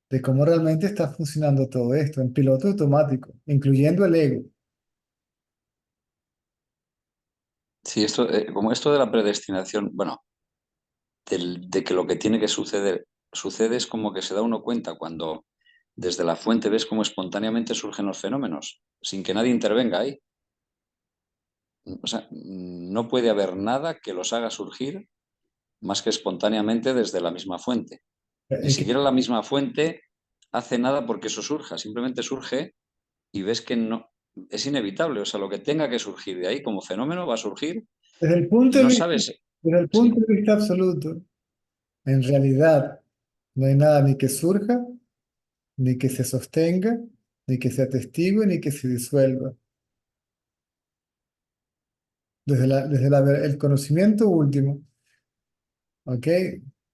de cómo realmente está funcionando todo esto en piloto automático, incluyendo el ego. Sí, esto, como esto de la predestinación, bueno, de que lo que tiene que suceder sucede es como que se da uno cuenta cuando desde la fuente ves cómo espontáneamente surgen los fenómenos, sin que nadie intervenga ahí. O sea, no puede haber nada que los haga surgir más que espontáneamente desde la misma fuente. Ni Es que siquiera la misma fuente hace nada porque eso surja, simplemente surge y ves que no, es inevitable. O sea, lo que tenga que surgir de ahí como fenómeno va a surgir desde el punto y de no vista, sabes, desde el sí. punto de vista absoluto, en realidad no hay nada ni que surja, ni que se sostenga, ni que se atestigue, ni que se disuelva. El conocimiento último, ¿ok?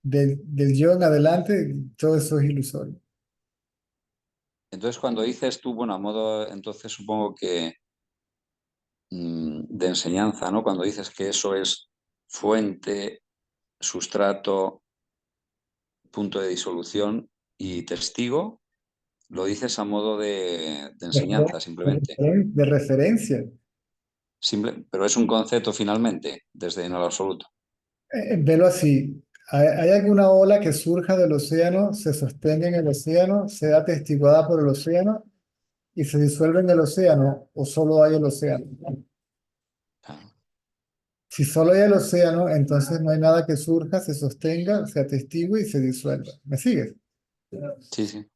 Del yo en adelante, todo eso es ilusorio. Entonces, cuando dices tú, bueno, a modo, entonces supongo que de enseñanza, ¿no? Cuando dices que eso es fuente, sustrato, punto de disolución y testigo, lo dices a modo de enseñanza simplemente. De referencia. Pero es un concepto finalmente, desde en el absoluto. Velo así. ¿Hay alguna ola que surja del océano, se sostenga en el océano, sea atestiguada por el océano y se disuelve en el océano o solo hay el océano? Claro. Si solo hay el océano, entonces no hay nada que surja, se sostenga, se atestigue y se disuelva. ¿Me sigues? Sí, sí.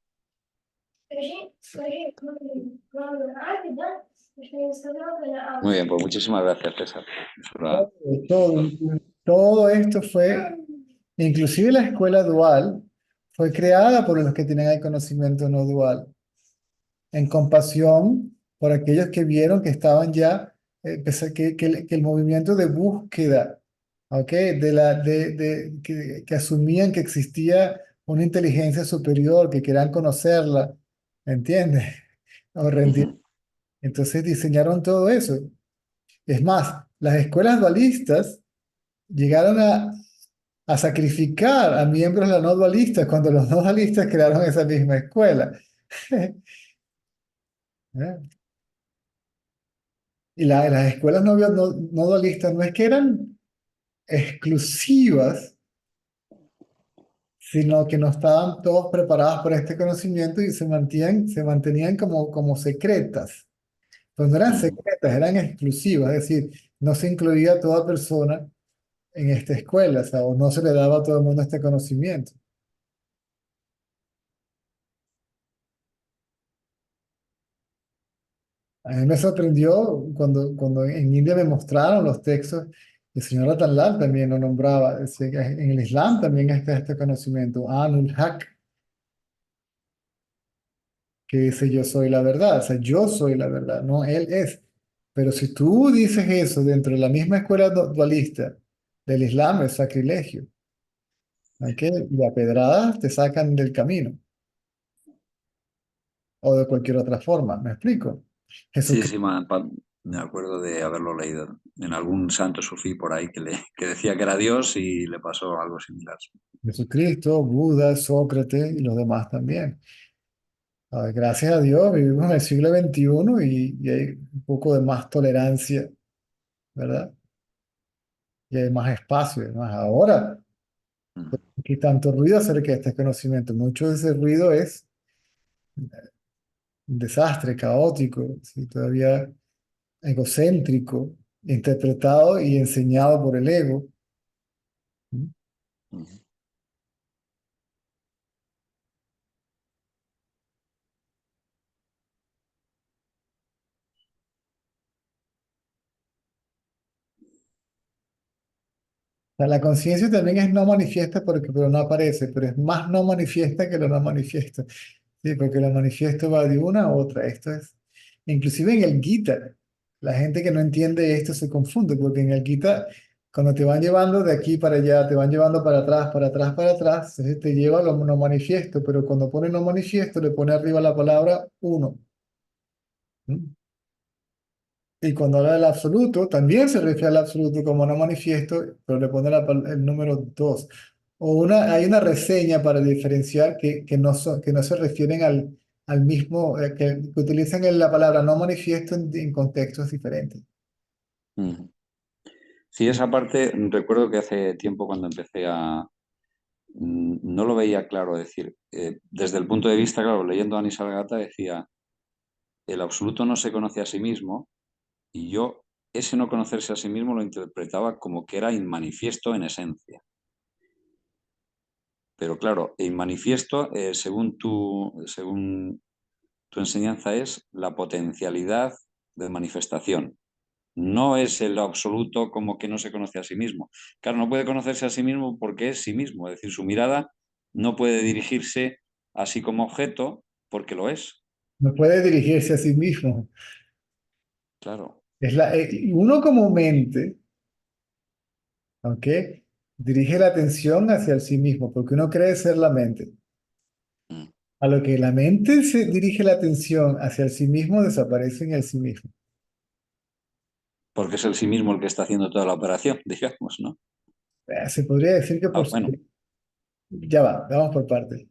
Главное, Ави, да? Потому что я не сказала, когда Muy Ави. bien, pues muchísimas gracias, César. Todo, todo esto fue, inclusive la escuela dual, fue creada por los que tienen el conocimiento no dual, en compasión por aquellos que vieron que estaban ya, que el movimiento de búsqueda, ¿ok? Que asumían que existía una inteligencia superior, que querían conocerla, ¿entiendes? O rendir. Ujú. Entonces diseñaron todo eso. Es más, las escuelas dualistas llegaron a sacrificar a miembros de la no dualista cuando los no dualistas crearon esa misma escuela. ¿Eh? Y las escuelas no dualistas no es que eran exclusivas, sino que no estaban todos preparados para este conocimiento y se mantenían como secretas. Pues no eran Ujú. secretas, eran exclusivas, es decir, no se incluía a toda persona en esta escuela, o sea, o no se le daba a todo el mundo este conocimiento. A mí me sorprendió cuando en India me mostraron los textos, el señor Ratan Lal también lo nombraba, decía que en el Islam también está este conocimiento, Anul Haq, que dice yo soy la verdad, o sea, yo soy la verdad, no él es. Pero si tú dices eso dentro de la misma escuela dualista del Islam, es sacrilegio, ¿ok? Y a pedradas te sacan del camino o de cualquier otra forma, ¿me explico? Sí, Jesucristo, sí, me acuerdo de haberlo leído en algún santo sufí por ahí que decía que era Dios y le pasó algo similar. Jesucristo, Buda, Sócrates y los demás también. Gracias a Dios vivimos en el siglo XXI y hay un poco de más tolerancia, ¿verdad? Y hay más espacio. Además, ahora, Mm, aquí tanto ruido acerca de este conocimiento. Mucho de ese ruido es un desastre, caótico, ¿sí? Todavía egocéntrico, interpretado y enseñado por el ego. ¿Sí? mm. O sea, la conciencia también es no manifiesta pero no aparece, pero es más no manifiesta que lo no manifiesta. Sí, porque lo manifiesto va de una a otra. Esto es, inclusive en el Gita, la gente que no entiende esto se confunde, porque en el Gita, cuando te van llevando de aquí para allá, te van llevando para atrás, para atrás, para atrás, entonces te lleva a lo no manifiesto, pero cuando pone no manifiesto, le pone arriba la palabra uno. ¿Mm? Y cuando habla del absoluto, también se refiere al absoluto como no manifiesto, pero le pone el número dos. Hay una reseña para diferenciar que no se refieren al mismo, que utilizan la palabra no manifiesto en contextos diferentes. Mm. Sí, esa parte recuerdo que hace tiempo cuando no lo veía claro, es decir, desde el punto de vista, claro, leyendo a Nisargata decía, el absoluto no se conoce a sí mismo y yo ese no conocerse a sí mismo lo interpretaba como que era inmanifiesto en esencia. Pero claro, inmanifiesto, según tu enseñanza, es la potencialidad de manifestación. No es el absoluto como que no se conoce a sí mismo. Claro, no puede conocerse a sí mismo porque es sí mismo, es decir, su mirada no puede dirigirse así como objeto porque lo es. No puede dirigirse a sí mismo. Claro. Uno como mente, ¿ok? Dirige la atención hacia el sí mismo, porque uno cree ser la mente. Mm. A lo que la mente se dirige la atención hacia el sí mismo, desaparece en el sí mismo. Porque es el sí mismo el que está haciendo toda la operación, digamos, ¿no? Se podría decir que Ah, bueno. ya va, vamos por partes.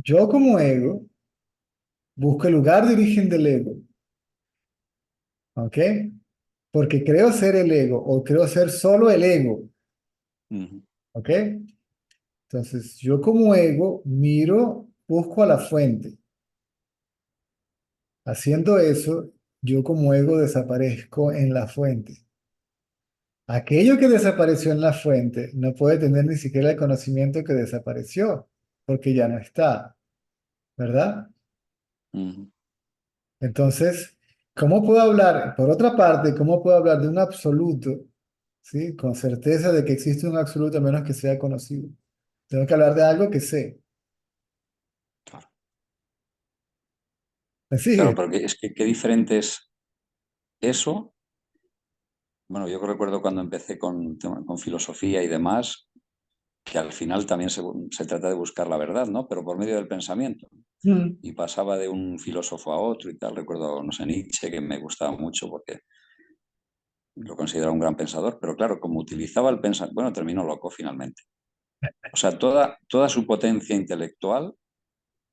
Yo como ego busco el lugar de origen del ego, ¿ok? Porque creo ser el ego o creo ser solo el ego, Ujú. ¿ok? Entonces, yo como ego miro, busco a la fuente. Haciendo eso, yo como ego desaparezco en la fuente. Aquello que desapareció en la fuente no puede tener ni siquiera el conocimiento que desapareció, porque ya no está, ¿verdad? Ujú. Entonces, ¿cómo puedo hablar? Por otra parte, ¿cómo puedo hablar de un absoluto, ¿sí? Con certeza de que existe un absoluto a menos que sea conocido. Tengo que hablar de algo que sé. Claro. ¿Me Claro, sigue? pero es que qué diferente es eso. Bueno, yo recuerdo cuando empecé con filosofía y demás, que al final también se trata de buscar la verdad, ¿no? Pero por medio del pensamiento. Mm. Y pasaba de un filósofo a otro y tal. Recuerdo, no sé, Nietzsche, que me gustaba mucho porque lo consideraba un gran pensador, pero claro, como utilizaba el pensamiento, bueno, terminó loco finalmente. O sea, toda su potencia intelectual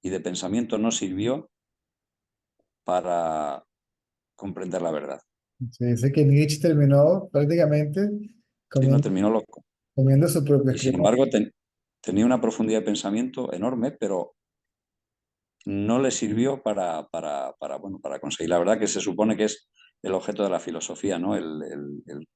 y de pensamiento no sirvió para comprender la verdad. Se dice que Nietzsche terminó prácticamente Sí, no comiendo, terminó loco. comiendo su propio Y sin escritor. embargo, tenía una profundidad de pensamiento enorme, pero no le sirvió bueno, para conseguir la verdad, que se supone que es el objeto de la filosofía, ¿no? El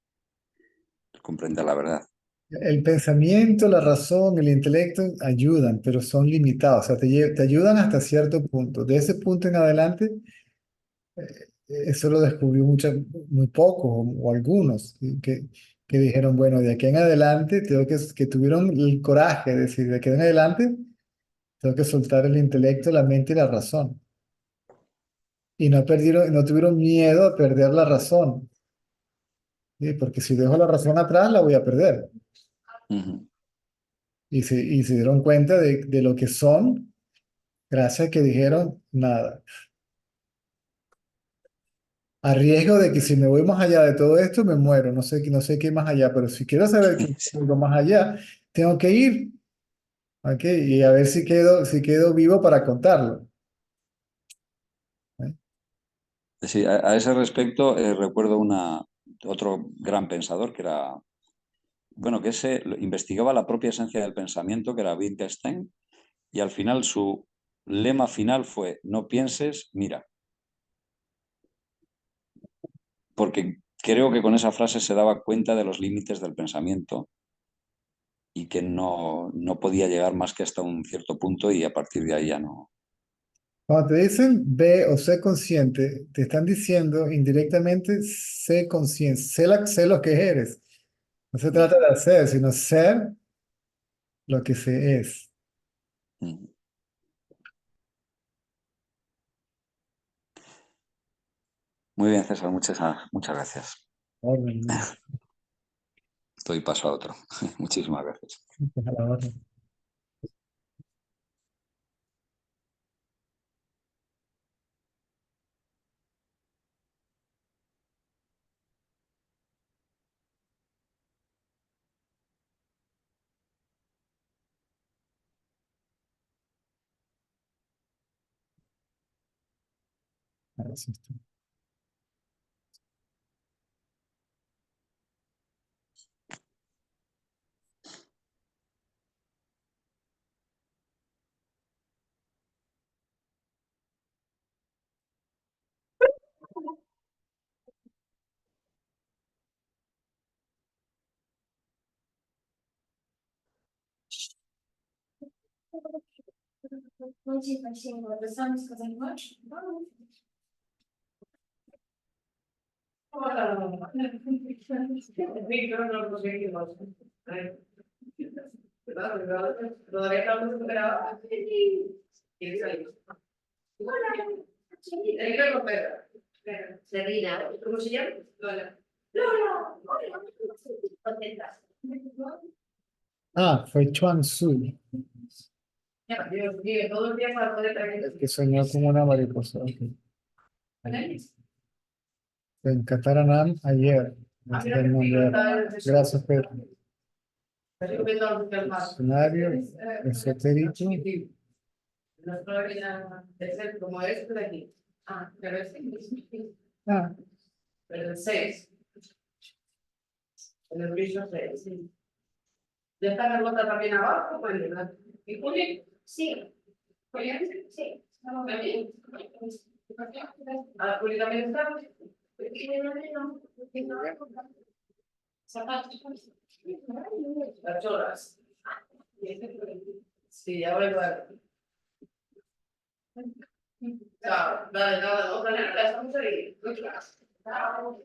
comprender la verdad. El pensamiento, la razón, el intelecto ayudan, pero son limitados. O sea, te ayudan hasta cierto punto. De ese punto en adelante, eso lo descubrió muy pocos o algunos ¿sí? Que dijeron, bueno, de aquí en adelante, que tuvieron el coraje de decir, de aquí en adelante, tengo que soltar el intelecto, la mente y la razón. y no perdieron, no tuvieron miedo a perder la razón, ¿sí? Porque si dejo la razón atrás, la voy a perder. Ujú. Y se dieron cuenta de lo que son, gracias a que dijeron nada. A riesgo de que si me voy más allá de todo esto, me muero. No sé qué más allá, pero si quiero saber qué Sí. hay algo más allá, tengo que ir, ¿ok? Y a ver si quedo vivo para contarlo. ¿Eh? Sí, a ese respecto recuerdo otro gran pensador que era, bueno, que investigaba la propia esencia del pensamiento, que era Wittgenstein, y al final su lema final fue, no pienses, mira, porque creo que con esa frase se daba cuenta de los límites del pensamiento y que no podía llegar más que hasta un cierto punto y a partir de ahí ya no. Cuando te dicen ve o sé consciente, te están diciendo indirectamente sé consciente, sé lo que eres. No se trata de hacer, sino ser lo que se es. Mm. Muy bien, César, muchas gracias. Orden, Estoy paso a otro. Muchísimas gracias. a la orden. Gracias. Очень спасибо. Вы сами сказали больше? Да. Todavía estamos superados. ¿Quién salió? Hola. Él recupera. Serena. ¿Cómo se llama? Lola. Lola. Hola. Contenta. Ah, fue Chuang Tzu, Ya, Dios mío, todo el día para poder traer. el que soñó como una mariposa. Ok. En Cataranam ayer. Este es el nombre. Gracias, Pedro. Escenario esotérico. Nuestra vida es el como este de aquí. Ah, pero es Ah, pero el 6. El brillo 6. Sí. ¿Ya está Carlota también abajo? Pues, ¿verdad? ¿Y Juli? Sí. ¿Julián? Sí. ¿Estamos bien? ¿A Juli también está? Zapatos. Las choras. Sí, ya voy a ver. Chao. Dale, dale, otra vez. Estamos ahí. Chao.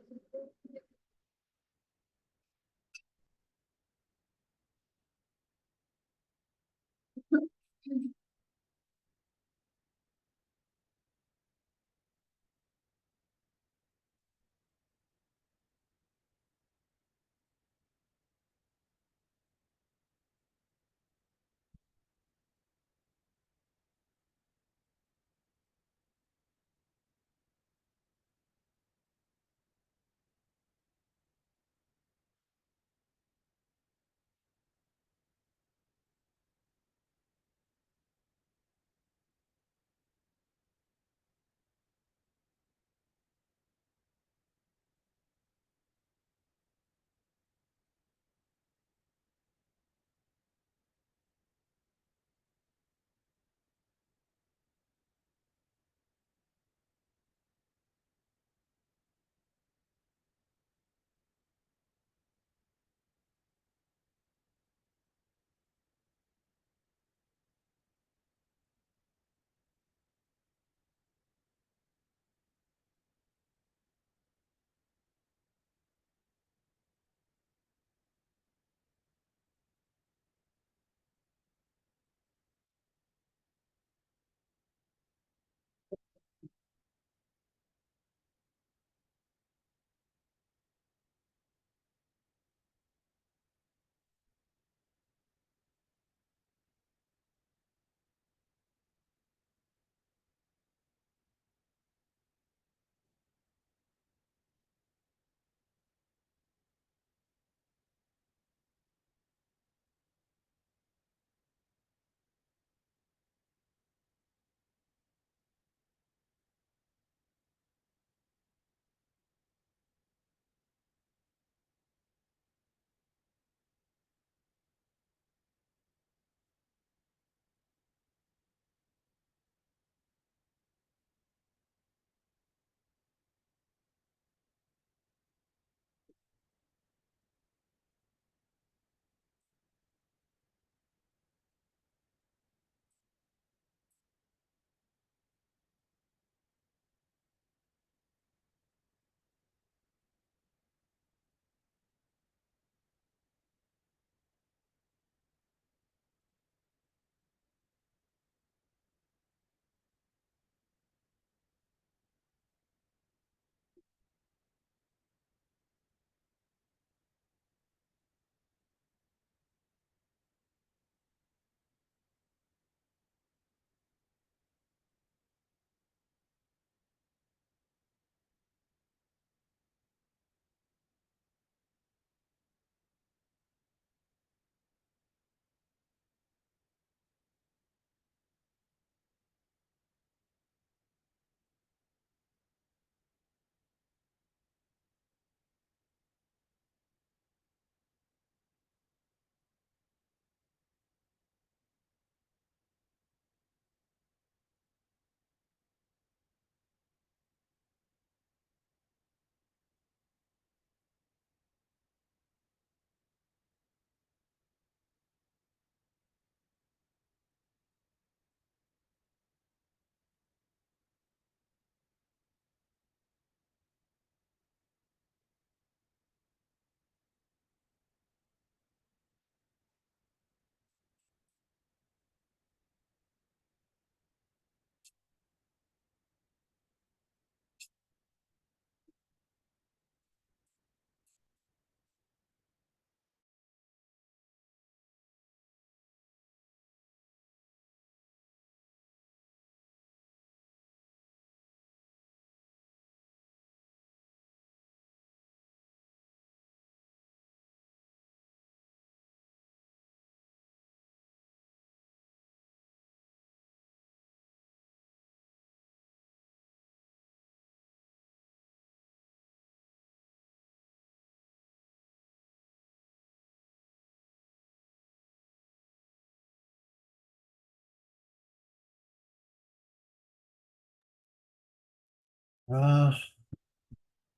Ah,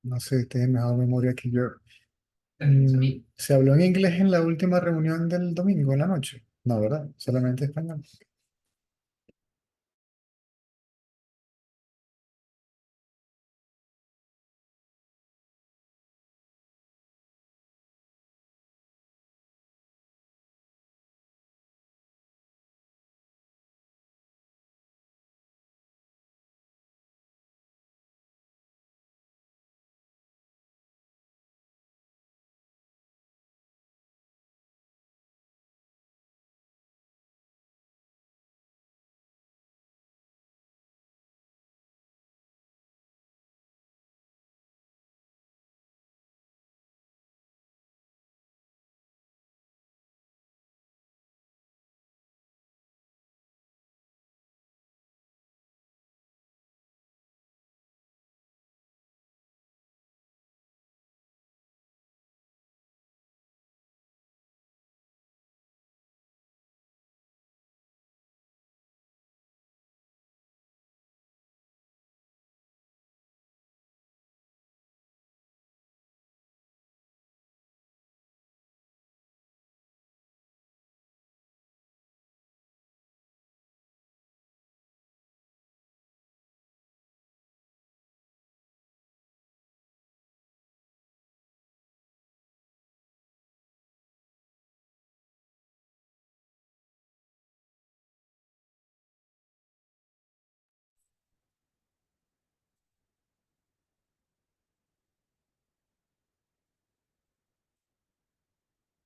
no sé, tienes mejor memoria que yo. ¿Se habló en inglés en la última reunión del domingo en la noche? No, ¿verdad? Solamente español.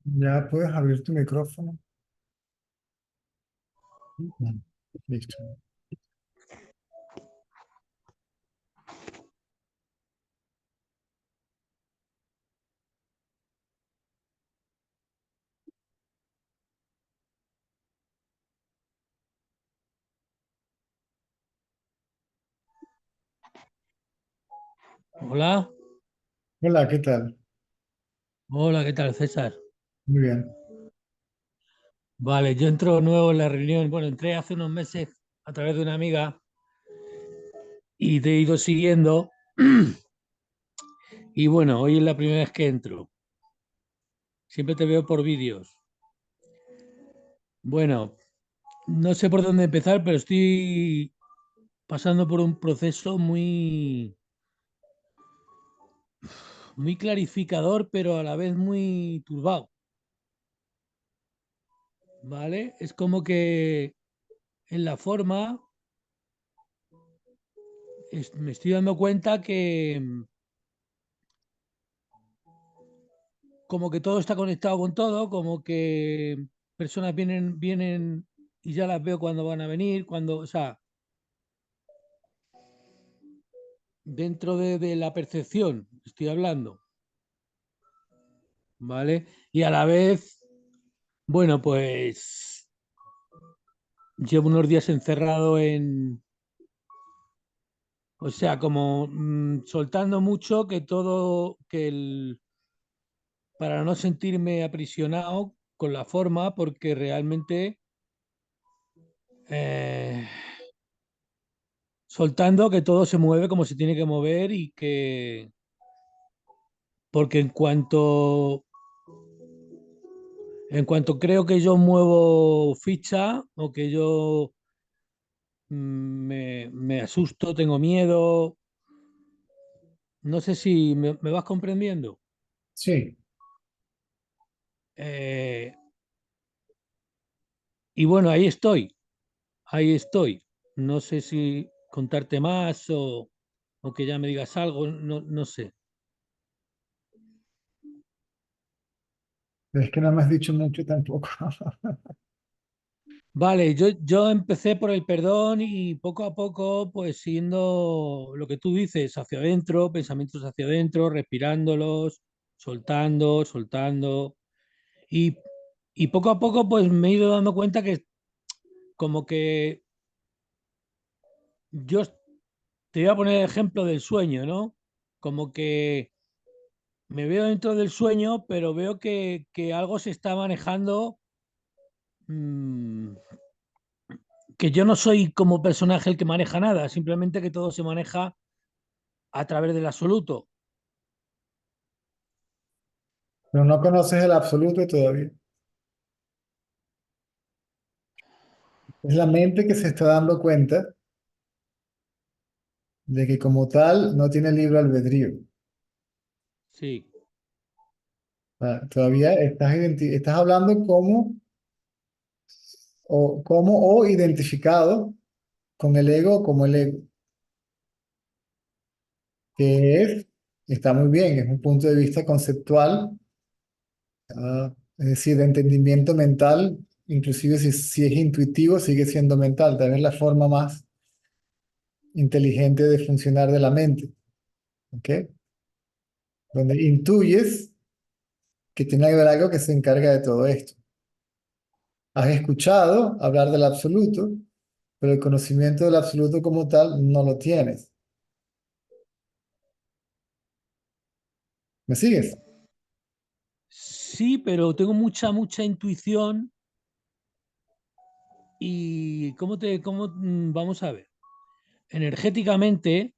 Ya puedes abrir tu micrófono. Listo. Hola, Hola, ¿qué tal? hola, ¿qué tal, César? Muy bien. Vale, yo entro nuevo en la reunión. Bueno, entré hace unos meses a través de una amiga y te he ido siguiendo. Y bueno, hoy es la primera vez que entro. Siempre te veo por vídeos. Bueno, no sé por dónde empezar, pero estoy pasando por un proceso muy clarificador, pero a la vez muy turbado. ¿Vale? Es como que en la forma me estoy dando cuenta que como que todo está conectado con todo, como que personas vienen y ya las veo cuando van a venir, cuando, o sea, dentro de la percepción, estoy hablando, ¿vale? Y a la vez, bueno, pues llevo unos días encerrado o sea, como soltando mucho que todo, para no sentirme aprisionado con la forma, porque realmente eh, soltando que todo se mueve como se tiene que mover y que, porque en cuanto creo que yo muevo ficha o que yo me asusto, tengo miedo, no sé si me vas comprendiendo. Sí, Eh, y bueno, ahí estoy. No sé si contarte más o que ya me digas algo, no, no sé. es que no me has dicho mucho tampoco. Vale, yo empecé por el perdón y poco a poco, pues siendo lo que tú dices, hacia adentro, pensamientos hacia adentro, respirándolos, soltando, soltando. Y, y poco a poco, pues me he ido dando cuenta que como que yo te voy a poner el ejemplo del sueño, ¿no? Como que me veo dentro del sueño, pero veo que algo se está manejando, mm, que yo no soy como personaje el que maneja nada, simplemente que todo se maneja a través del absoluto. Pero no conoces el absoluto todavía. Es la mente que se está dando cuenta de que como tal no tiene libre albedrío. Sí, Todavía estás hablando como o identificado con el ego como el ego, que está muy bien, es un punto de vista conceptual, es decir, de entendimiento mental, inclusive si es intuitivo, sigue siendo mental, tal vez la forma más inteligente de funcionar de la mente, ¿ok? Donde intuyes que tiene que haber algo que se encarga de todo esto. Has escuchado hablar del absoluto, pero el conocimiento del absoluto como tal no lo tienes. ¿Me sigues? sí, pero tengo mucha intuición y vamos a ver, energéticamente,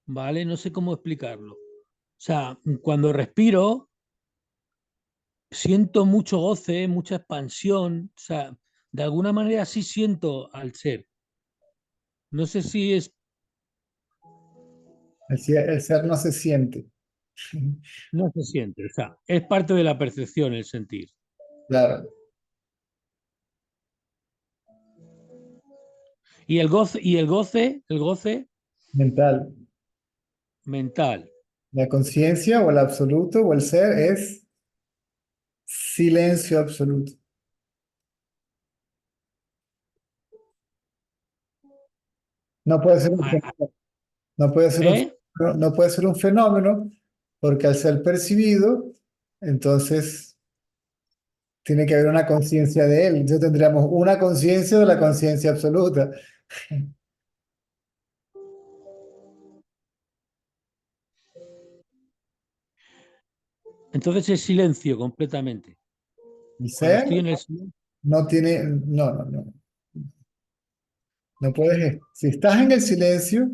¿vale? No sé cómo explicarlo. O sea, cuando respiro, siento mucho goce, mucha expansión, o sea, de alguna manera sí siento al ser. No sé si es, El ser no se siente. no se siente, o sea, es parte de la percepción el sentir. Claro, Y el goce mental. mental. La conciencia o el absoluto o el ser es silencio absoluto. No puede ser un Ah, fenómeno, no puede ser un ¿eh? fenómeno, no puede ser un fenómeno porque al ser percibido, entonces tiene que haber una conciencia de él. Entonces tendríamos una conciencia de la conciencia absoluta. Entonces es silencio completamente. El Cuando ser estoy en el silencio, no tiene, no. No puedes, si estás en el silencio,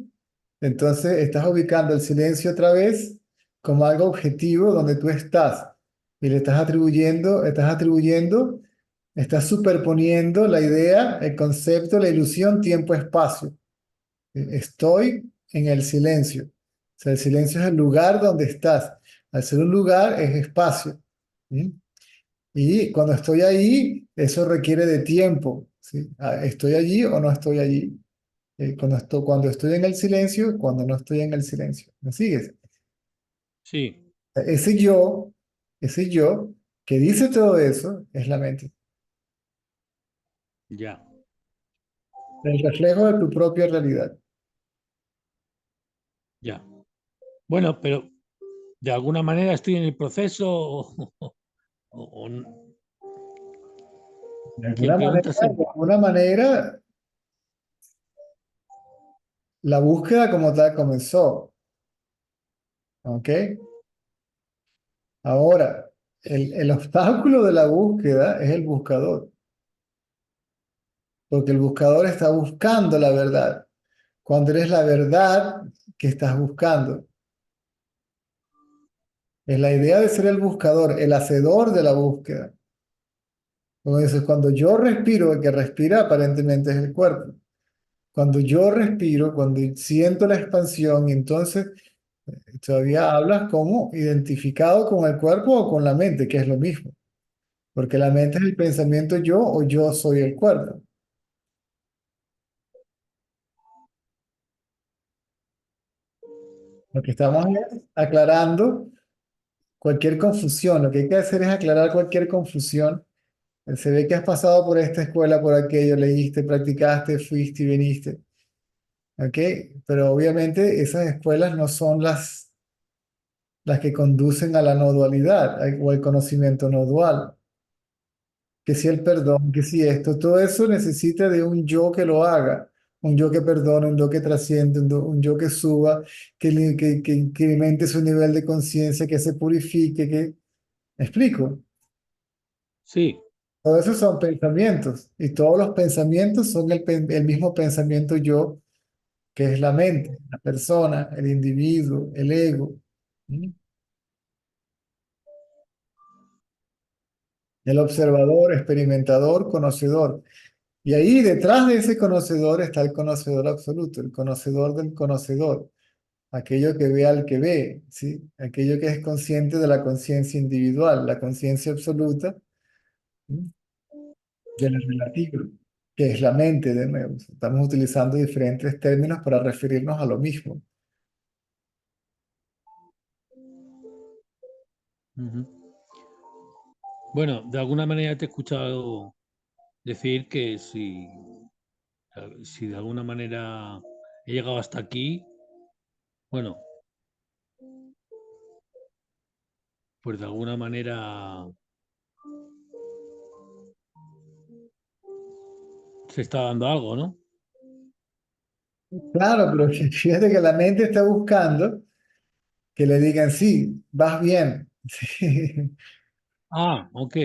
entonces estás ubicando el silencio otra vez como algo objetivo donde tú estás y le estás superponiendo la idea, el concepto, la ilusión, tiempo, espacio. Estoy en el silencio. O sea, el silencio es el lugar donde estás. Al ser un lugar es espacio. ¿Sí? Y cuando estoy ahí, eso requiere de tiempo. ¿Sí? ¿Estoy allí o no estoy allí? Cuando estoy en el silencio, cuando no estoy en el silencio. ¿Me sigues? sí, Ese yo, ese yo que dice todo eso es la mente. ya, El reflejo de tu propia realidad. ya. Bueno, pero de alguna manera estoy en el proceso o quien pregunta De alguna manera, la búsqueda como tal comenzó. ¿Ok? Ahora, el obstáculo de la búsqueda es el buscador, porque el buscador está buscando la verdad, cuando eres la verdad que estás buscando. Es la idea de ser el buscador, el hacedor de la búsqueda. Como dices, cuando yo respiro, el que respira aparentemente es el cuerpo. Cuando yo respiro, cuando siento la expansión, y entonces todavía hablas como identificado con el cuerpo o con la mente, que es lo mismo. Porque la mente es el pensamiento yo o yo soy el cuerpo. Lo que estamos es aclarando cualquier confusión. Lo que hay que hacer es aclarar cualquier confusión. Se ve que has pasado por esta escuela, por aquello, leíste, practicaste, fuiste y viniste. ¿Ok? Pero obviamente esas escuelas no son las que conducen a la no dualidad o al conocimiento no dual. Que si el perdón, que si esto, todo eso necesita de un yo que lo haga. Un yo que perdone, un yo que trasciende, un yo que suba, que incremente su nivel de conciencia, que se purifique, que... ¿Me explico? sí, Todo eso son pensamientos y todos los pensamientos son el mismo pensamiento yo que es la mente, la persona, el individuo, el ego. ¿Mm? El observador, experimentador, conocedor. Y ahí detrás de ese conocedor está el conocedor absoluto, el conocedor del conocedor, aquello que ve al que ve, ¿sí? Aquello que es consciente de la conciencia individual, la conciencia absoluta, ¿sí? De la relativa, que es la mente de nuevo. Estamos utilizando diferentes términos para referirnos a lo mismo. Ujú. Bueno, de alguna manera te he escuchado decir que si de alguna manera he llegado hasta aquí, bueno, pues de alguna manera se está dando algo, ¿no? Claro, pero fíjate que la mente está buscando que le digan, sí, vas bien. Sí. Ah, ok.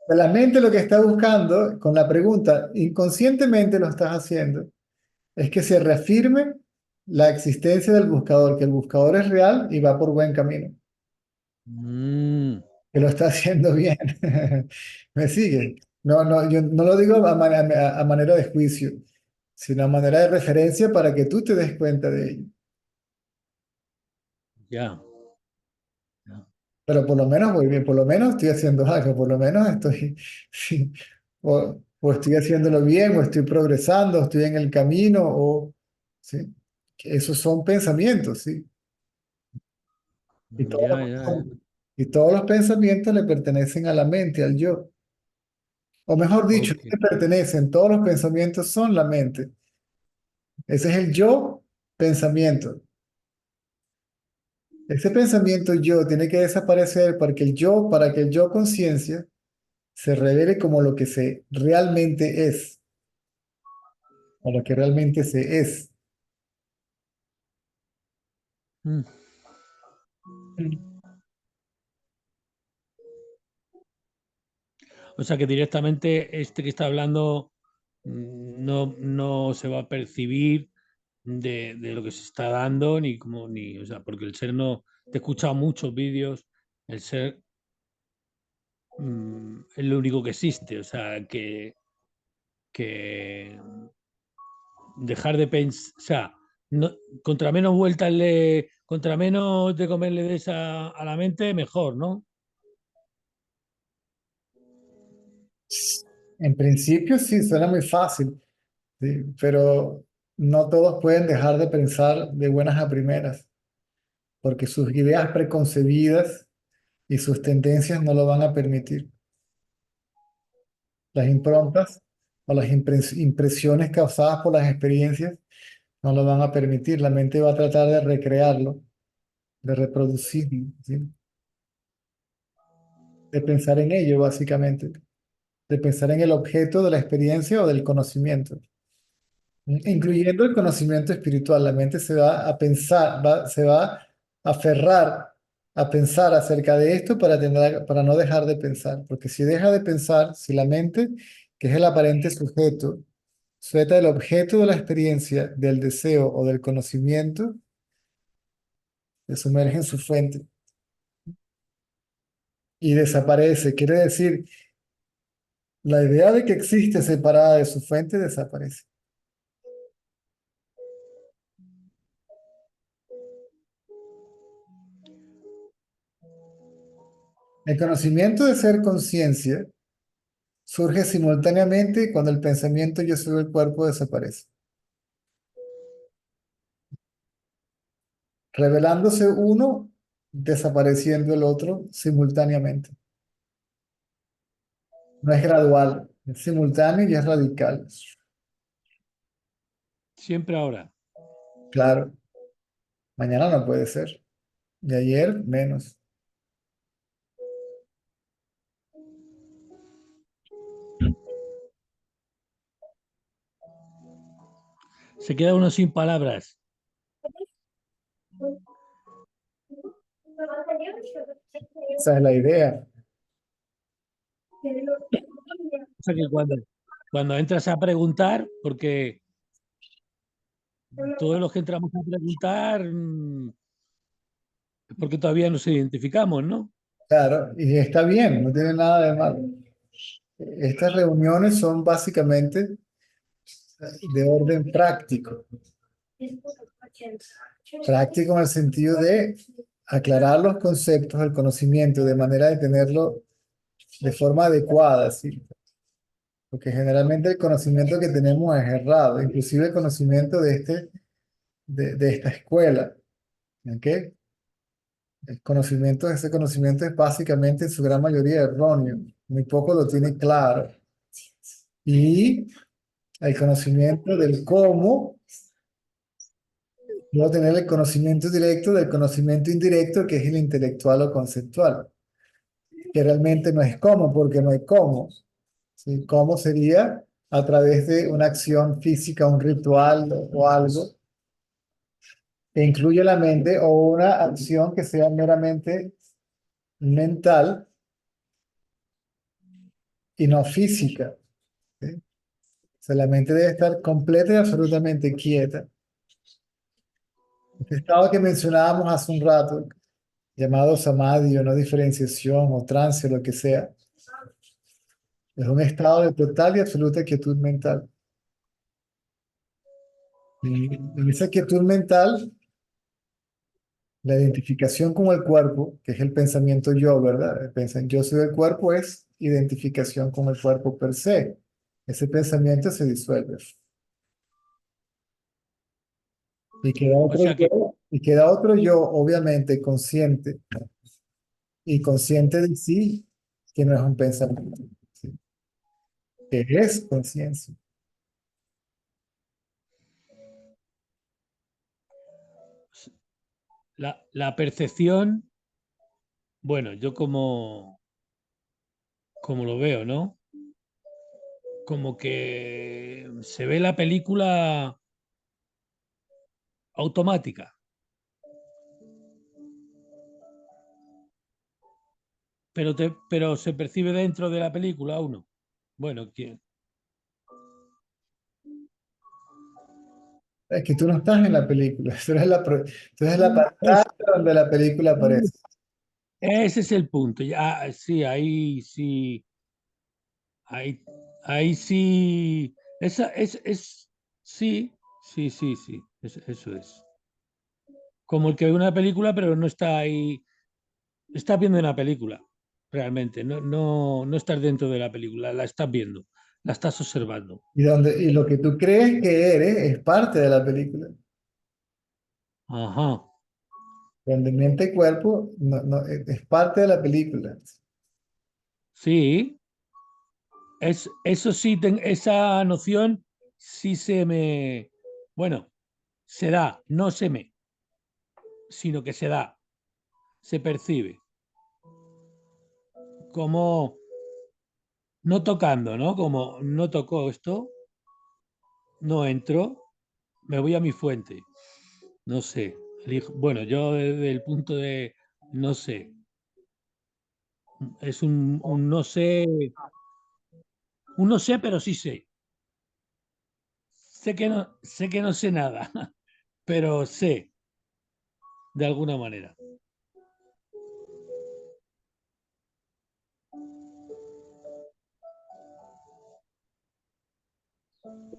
La mente lo que está buscando con la pregunta, inconscientemente lo estás haciendo, es que se reafirme la existencia del buscador, que el buscador es real y va por buen camino, Mm, que lo está haciendo bien. ¿Me sigue? No, no, yo no lo digo a manera de juicio, sino a manera de referencia para que tú te des cuenta de ello. ya, ya. Pero por lo menos voy bien, por lo menos estoy haciendo algo, por lo menos estoy, sí, o estoy haciéndolo bien, o estoy progresando, o estoy en el camino, o, ¿sí? Esos son pensamientos, ¿sí? Y todos, Ya, ya, ya. y todos los pensamientos le pertenecen a la mente, al yo. O mejor dicho, Ok. no le pertenecen, todos los pensamientos son la mente. Ese es el yo pensamiento. Ese pensamiento yo tiene que desaparecer para que el yo conciencia se revele como lo que se realmente es, o lo que realmente se es. Mm. O sea que directamente este que está hablando no se va a percibir de lo que se está dando, ni como, ni, o sea, porque el ser no, te he escuchado muchos vídeos, el ser es lo único que existe, o sea, que dejar de pensar, o sea, no, contra menos vueltas contra menos de comerle des a la mente, mejor, ¿no? En principio sí, suena muy fácil, ¿sí? Pero no todos pueden dejar de pensar de buenas a primeras, porque sus ideas preconcebidas y sus tendencias no lo van a permitir. Las improntas o las impresiones causadas por las experiencias no lo van a permitir. La mente va a tratar de recrearlo, de reproducirlo, ¿sí? De pensar en ello, básicamente, de pensar en el objeto de la experiencia o del conocimiento, incluyendo el conocimiento espiritual. La mente se va a pensar, se va a aferrar a pensar acerca de esto para no dejar de pensar, porque si deja de pensar, si la mente, que es el aparente sujeto, suelta el objeto de la experiencia, del deseo o del conocimiento, se sumerge en su fuente y desaparece. Quiere decir, la idea de que existe separada de su fuente desaparece. El conocimiento de ser conciencia surge simultáneamente cuando el pensamiento yo soy el cuerpo desaparece, revelándose uno, desapareciendo el otro simultáneamente. No es gradual, es simultáneo y es radical. Siempre ahora. Claro, mañana no puede ser, y ayer menos. Se queda uno sin palabras. Esa es la idea. O sea que cuando entras a preguntar, porque todos los que entramos a preguntar, es porque todavía nos identificamos, ¿no? Claro, y está bien, no tiene nada de malo. Estas reuniones son básicamente de orden práctico. Práctico en el sentido de aclarar los conceptos, el conocimiento, de manera de tenerlo de forma adecuada, ¿sí? Porque generalmente el conocimiento que tenemos es errado, inclusive el conocimiento de esta escuela, ¿ok? Ese conocimiento es básicamente en su gran mayoría erróneo, muy poco lo tiene claro. Y el conocimiento del cómo, luego tener el conocimiento directo del conocimiento indirecto, que es el intelectual o conceptual, que realmente no es cómo, porque no hay cómo. ¿Sí? Cómo sería a través de una acción física, un ritual o algo que incluye la mente o una acción que sea meramente mental y no física. ¿Sí? O sea, la mente debe estar completa y absolutamente quieta. Este estado que mencionábamos hace un rato, llamado samadhi o no diferenciación o trance o lo que sea, es un estado de total y absoluta quietud mental. Y en esa quietud mental, la identificación con el cuerpo, que es el pensamiento yo, ¿verdad? El yo soy el cuerpo es identificación con el cuerpo per se. Ese pensamiento se disuelve. O sea que, Y queda otro yo, obviamente, consciente y consciente de sí, que no es un pensamiento, ¿sí? Que es conciencia. la percepción, bueno, yo como lo veo, ¿no? Como que se ve la película automática, pero se percibe dentro de la película uno. Bueno, Es que tú no estás en la película, tú eres la pantalla es- donde la película aparece. ese es el punto. Ya, sí, ahí, ahí sí. Sí, sí, sí, sí. Eso es. Como el que ve una película, pero no está ahí. Estás viendo una película, realmente. No estás dentro de la película, la estás viendo, la estás observando. Y lo que tú crees que eres es parte de la película. Ajá. Donde mente y cuerpo es parte de la película. Sí, eso sí, esa noción sí bueno, se da, no se me, sino que se da, se percibe, como no tocando, ¿no? Como no tocó esto, no entro, me voy a mi fuente, no sé. Bueno, yo desde el punto de no sé, es un no sé, pero sí sé. Sé que no sé nada, pero sé, de alguna manera.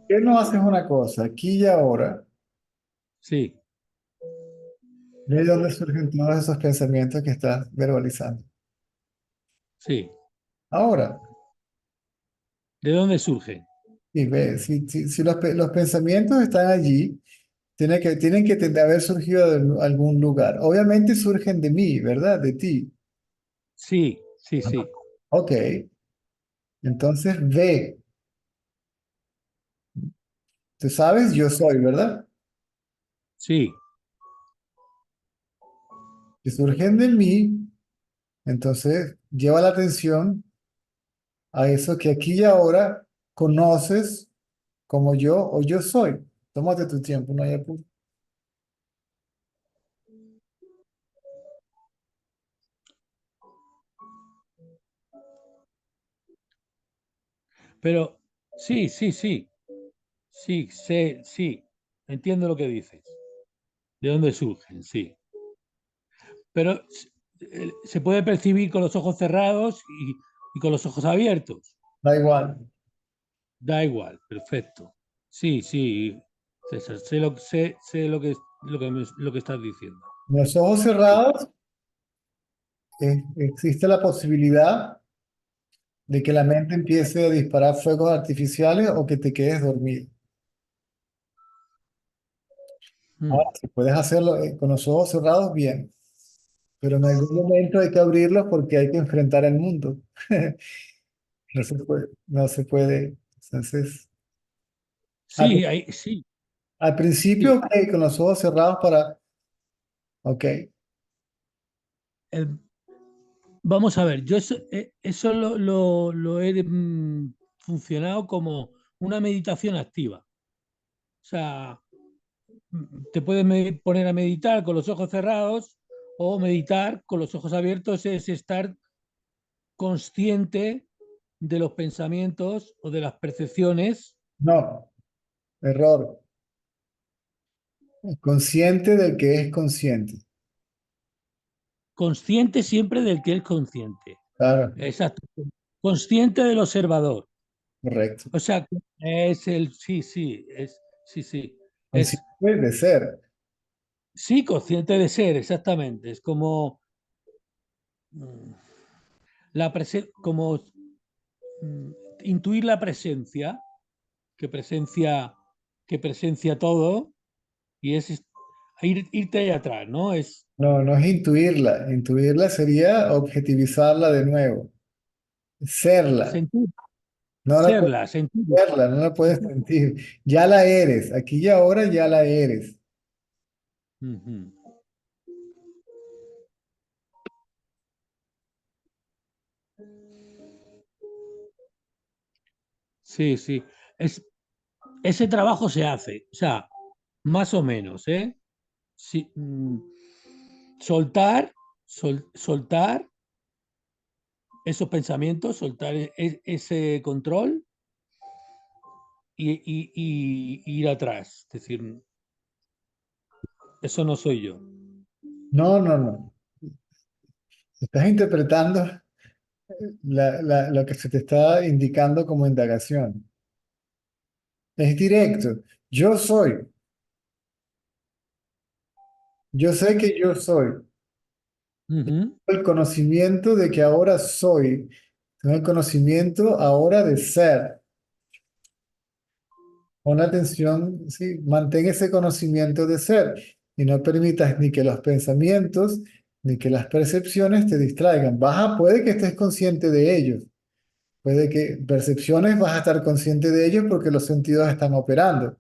¿Qué no haces una cosa aquí y ahora? Sí, ¿De dónde surgen todos esos pensamientos que estás verbalizando? sí. Ahora, ¿De dónde surge? y ve, si los pensamientos están allí, tienen que haber surgido de algún lugar. Obviamente surgen de mí, ¿verdad? De ti. Sí, sí, sí, Ok, entonces ve. Tú sabes, yo soy, ¿verdad? sí. Si surgen de mí, entonces lleva la atención a eso que aquí y ahora conoces como yo o yo soy. Tómate tu tiempo, no hay apuro. Pero sí, sí, sí, sí, sé, sí. entiendo lo que dices. ¿De dónde surgen? Sí. Pero se puede percibir con los ojos cerrados y con los ojos abiertos. Da igual. Da igual, perfecto. Sí, sí, César, sé lo que estás diciendo. Con los ojos cerrados existe la posibilidad de que la mente empiece a disparar fuegos artificiales o que te quedes dormido. Mm. Ahora, si puedes hacerlo con los ojos cerrados, bien, pero en algún momento hay que abrirlos porque hay que enfrentar el mundo. No se puede, no se puede. Entonces, al, Sí, sí, al sí. principio, ok, con los ojos cerrados ok, El- Vamos a ver, yo eso lo he funcionado como una meditación activa. O sea, te puedes poner a meditar con los ojos cerrados o meditar con los ojos abiertos, es estar consciente de los pensamientos o de las percepciones, no, error. Consciente del que es consciente. consciente siempre del que es consciente. Claro, Exacto. Consciente del observador. correcto. O sea, es el, sí, sí, sí, sí. Es, Consciente de ser. sí, consciente de ser, exactamente. Es como mm, como mm, intuir la presencia, que presencia, que presencia todo, y es irte ahí atrás, ¿no? Es No, no es intuirla. Intuirla sería objetivizarla de nuevo. Serla. sentir, No la puedes serla, sentir. verla, no la puedes sentir. Ya la eres. Aquí y ahora ya la eres. Ujú. Sí, sí. Ese trabajo se hace, o sea, más o menos, ¿eh? Sí, soltar, soltar esos pensamientos, soltar ese control y ir atrás. Es decir, eso no soy yo. No, no, no. Estás interpretando lo que se te está indicando como indagación. Es directo. Yo soy. Yo sé que yo soy. Ujú. El conocimiento de que ahora soy. Tengo el conocimiento ahora de ser. Pon atención, sí, mantén ese conocimiento de ser y no permitas ni que los pensamientos ni que las percepciones te distraigan. Puede que estés consciente de ellos, puede que percepciones vas a estar consciente de ellos porque los sentidos están operando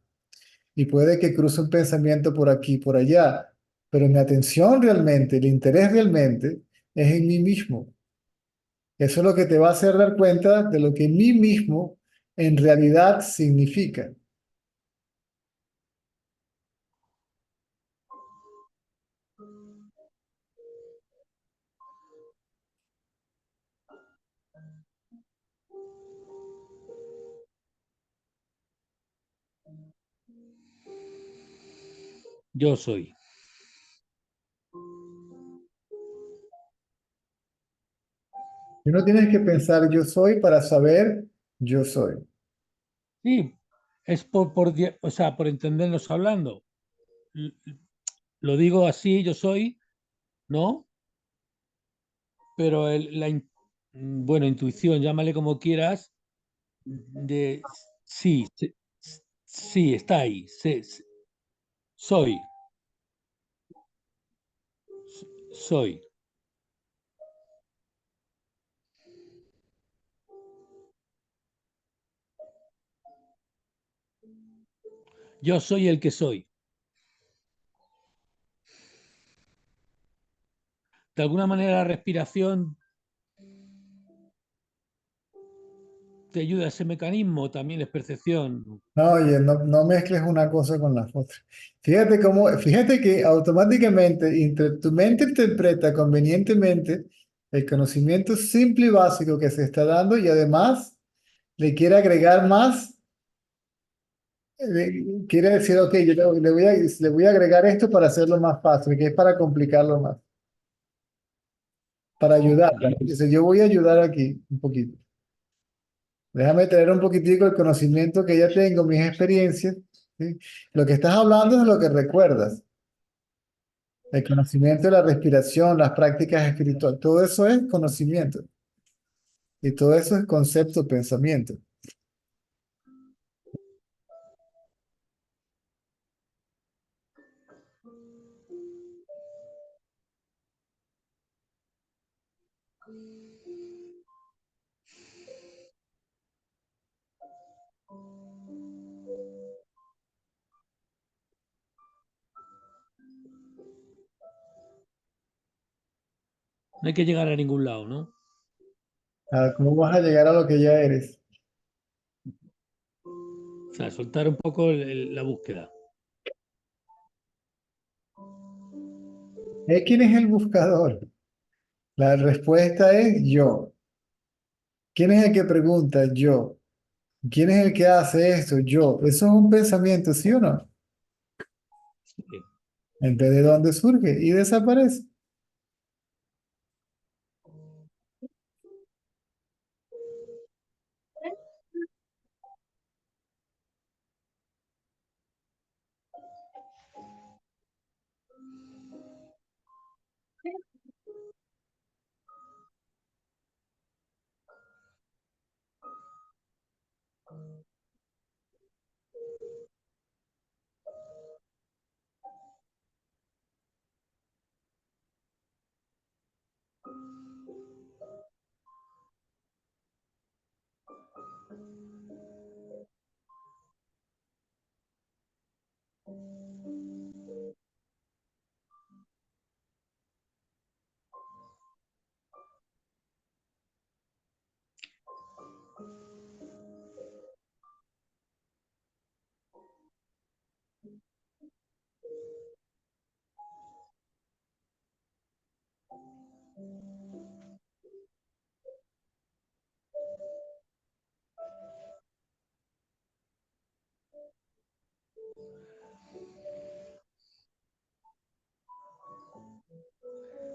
y puede que cruce un pensamiento por aquí, por allá, pero mi atención realmente, el interés realmente es en mí mismo. Eso es lo que te va a hacer dar cuenta de lo que mí mismo en realidad significa. Yo soy. Y no tienes que pensar yo soy para saber yo soy. Sí, es o sea, por entendernos hablando. L- Lo digo así, yo soy, ¿no? Pero bueno, intuición, llámale como quieras, de sí, sí, está ahí. Soy, soy. Yo soy el que soy. De alguna manera la respiración te ayuda a ese mecanismo, también es percepción. No, oye, no, no mezcles una cosa con la otra. Fíjate que automáticamente tu mente interpreta convenientemente el conocimiento simple y básico que se está dando y además le quiere agregar más quiere decir, ok, yo le voy a agregar esto para hacerlo más fácil, que es para complicarlo más, para ayudarla. Dice, yo voy a ayudar aquí un poquito. Déjame traer un poquitico el conocimiento que ya tengo, mis experiencias. ¿Sí? Lo que estás hablando es lo que recuerdas. El conocimiento de la respiración, las prácticas espirituales, todo eso es conocimiento. Y todo eso es concepto, pensamiento. No hay que llegar a ningún lado, ¿no? ¿Cómo vas a llegar a lo que ya eres? O sea, soltar un poco la búsqueda. ¿Quién es el buscador? La respuesta es yo. ¿Quién es el que pregunta? Yo. ¿Quién es el que hace esto? Yo. Eso es un pensamiento, ¿sí o no? Sí. ¿En vez de dónde surge? Y desaparece.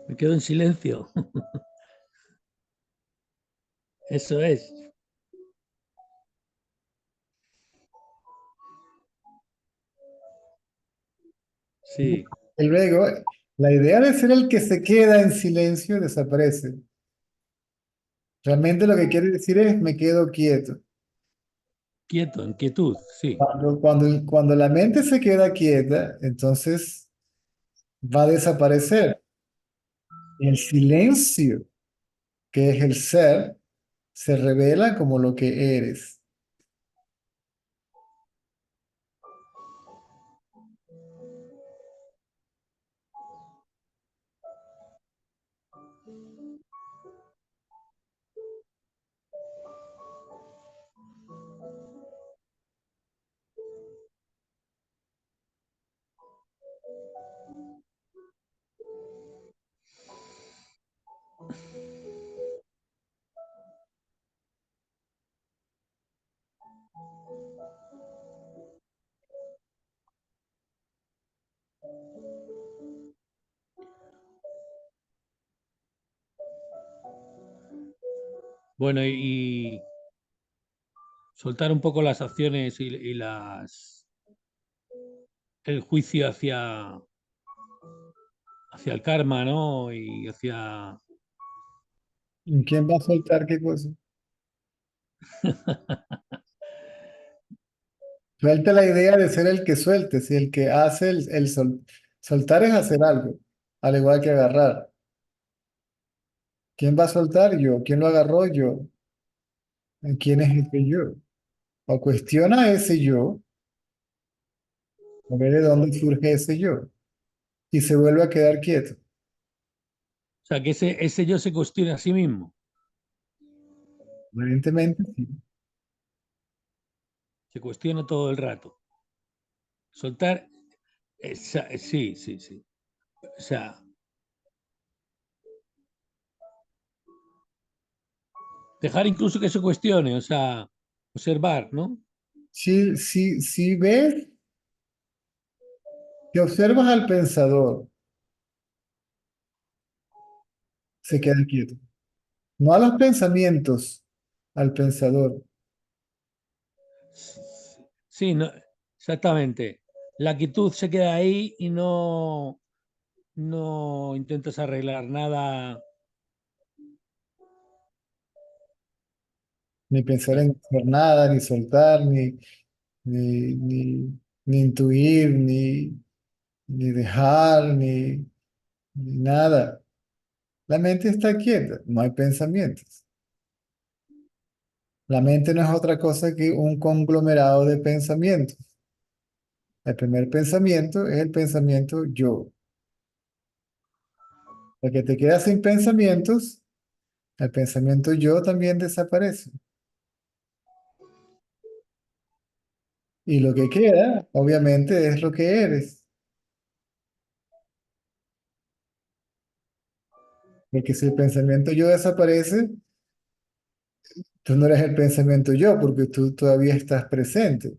Me quedo en silencio. Eso es. Sí. Y luego, la idea de ser el que se queda en silencio desaparece. Realmente lo que quiere decir es me quedo quieto. Quieto, en quietud, sí. Cuando la mente se queda quieta, entonces va a desaparecer. El silencio, que es el ser, se revela como lo que eres. Bueno, y soltar un poco las acciones y el juicio hacia el karma, ¿no? Y hacia... ¿Y quién va a soltar qué cosa? Suelta la idea de ser el que suelte, si el que hace soltar es hacer algo, al igual que agarrar. ¿Quién va a soltar? Yo. ¿Quién lo agarró? Yo. ¿Quién es ese yo? O cuestiona ese yo, o ve de dónde surge ese yo, y se vuelve a quedar quieto. O sea, que ese yo se cuestiona a sí mismo. Evidentemente, sí. Se cuestiona todo el rato. Soltar, sí, sí, sí. O sea, dejar incluso que se cuestione, o sea, observar, ¿no? Si ves que observas al pensador, se queda quieto. No a los pensamientos, al pensador. Sí, no, exactamente. La quietud se queda ahí y no intentas arreglar nada. Ni pensar en hacer nada, ni soltar, ni intuir, ni dejar, ni nada. La mente está quieta, no hay pensamientos. La mente no es otra cosa que un conglomerado de pensamientos. El primer pensamiento es el pensamiento yo. El que te queda sin pensamientos, el pensamiento yo también desaparece. Y lo que queda, obviamente, es lo que eres. Porque si el pensamiento yo desaparece, tú no eres el pensamiento yo, porque tú todavía estás presente.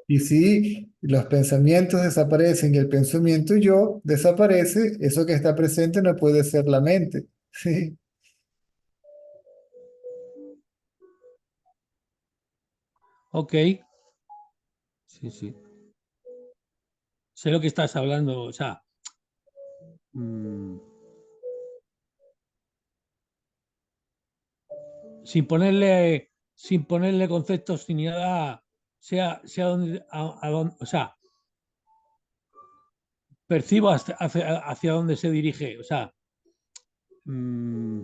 Y si los pensamientos desaparecen y el pensamiento yo desaparece, eso que está presente no puede ser la mente. ¿Sí? Ok, sí, sí. Sé lo que estás hablando, o sea, mm, sin ponerle conceptos ni nada, sea donde, o sea, percibo hacia dónde se dirige, o sea, mm,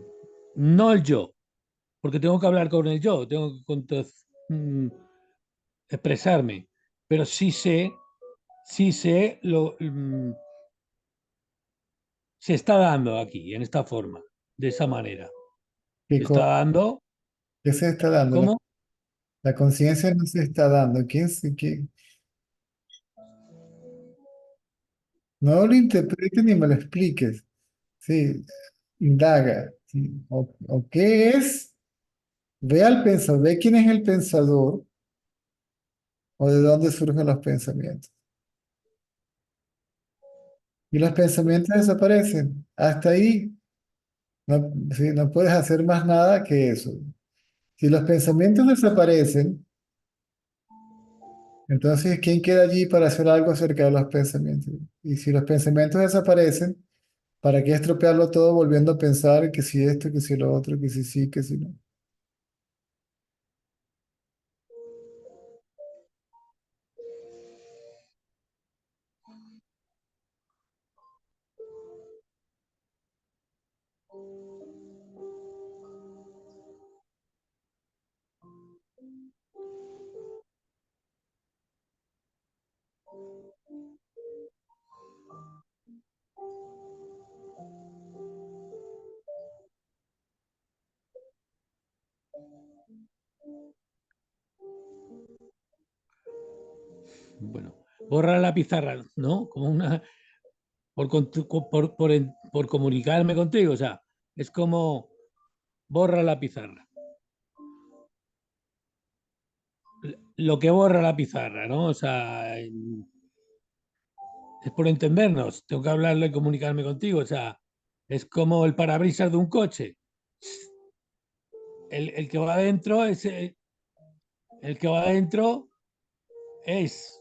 no el yo, porque tengo que hablar con el yo, tengo que mm, expresarme, pero sí sé se está dando aquí, en esta forma, de esa manera. ¿Qué, Se está dando, qué se está dando? ¿cómo? La conciencia no se está dando. No lo interpretes ni me lo expliques. Sí, indaga. Sí. O qué es? Ve al pensador, ve quién es el pensador o de dónde surgen los pensamientos. Y los pensamientos desaparecen. Hasta ahí no, sí, no puedes hacer más nada que eso. Si los pensamientos desaparecen, entonces ¿quién queda allí para hacer algo acerca de los pensamientos? Y si los pensamientos desaparecen, ¿para qué estropearlo todo volviendo a pensar que si esto, que si lo otro, que si sí, que si no? Bueno, borrar la pizarra, ¿no? Como una, por comunicarme contigo, o sea, es como borra la pizarra. Lo que borra la pizarra, ¿no? O sea, es por entendernos, tengo que hablarlo y comunicarme contigo, o sea, es como el parabrisas de un coche. El que va adentro es el que va adentro es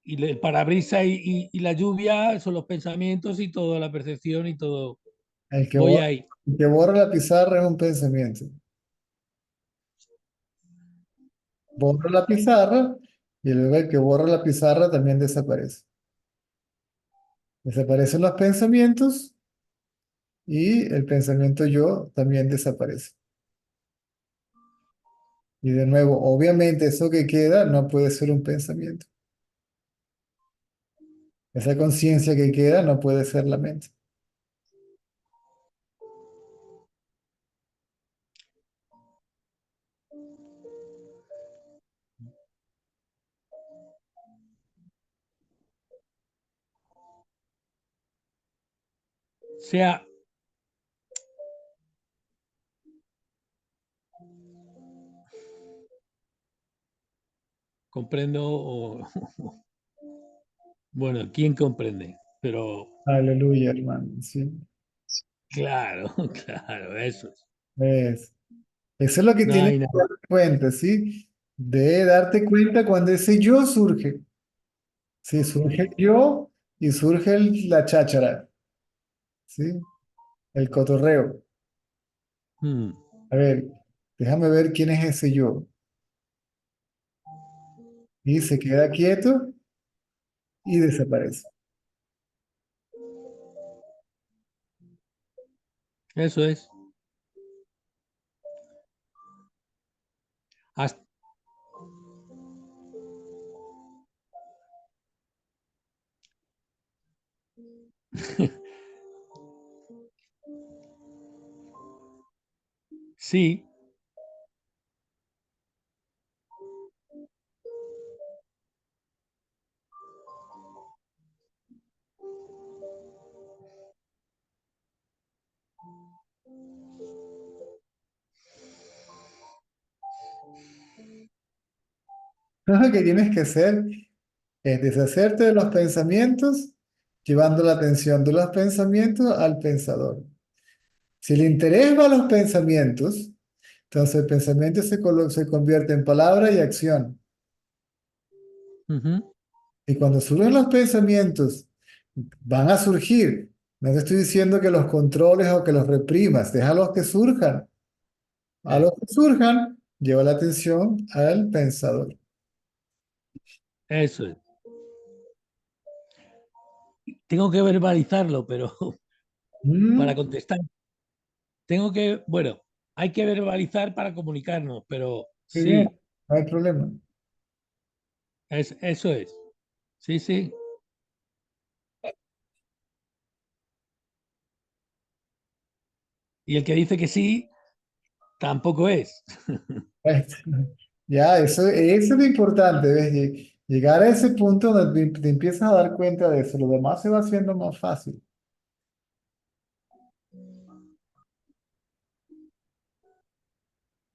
y el parabrisas y la lluvia son los pensamientos y toda la percepción y todo. El que Voy borra, ahí. el que borra la pizarra es un pensamiento. Borra la pizarra y luego el que borra la pizarra también desaparece. Desaparecen los pensamientos y el pensamiento yo también desaparece. Y de nuevo, obviamente eso que queda no puede ser un pensamiento. Esa conciencia que queda no puede ser la mente. Sea comprendo o... Bueno, ¿quién comprende? Pero Aleluya, hermano. Sí. claro, claro, eso es. Es. Eso es lo que No tienes hay que nada. darte cuenta, ¿sí? De darte cuenta cuando ese yo surge. Sí, surge el yo y surge la cháchara, ¿sí? El cotorreo. Mm, A ver, déjame ver quién es ese yo. Y se queda quieto y desaparece. eso es. Hasta- Sí, Lo que tienes que hacer es deshacerte de los pensamientos, llevando la atención de los pensamientos al pensador. Si el interés va a los pensamientos, entonces el pensamiento se convierte en palabra y acción. ujú, Y cuando surgen los pensamientos, van a surgir. No te estoy diciendo que los controles o que los reprimas, déjalos que surjan. A los que surjan, lleva la atención al pensador. eso es. Tengo que verbalizarlo, pero para Mm, contestar, tengo que, bueno, hay que verbalizar para comunicarnos, pero qué bien, sí, no hay problema. eso es. Sí, sí. Y el que dice que sí, tampoco es. Este, ya, eso es lo importante, ¿ves? Llegar a ese punto donde te empiezas a dar cuenta de eso, lo demás se va haciendo más fácil.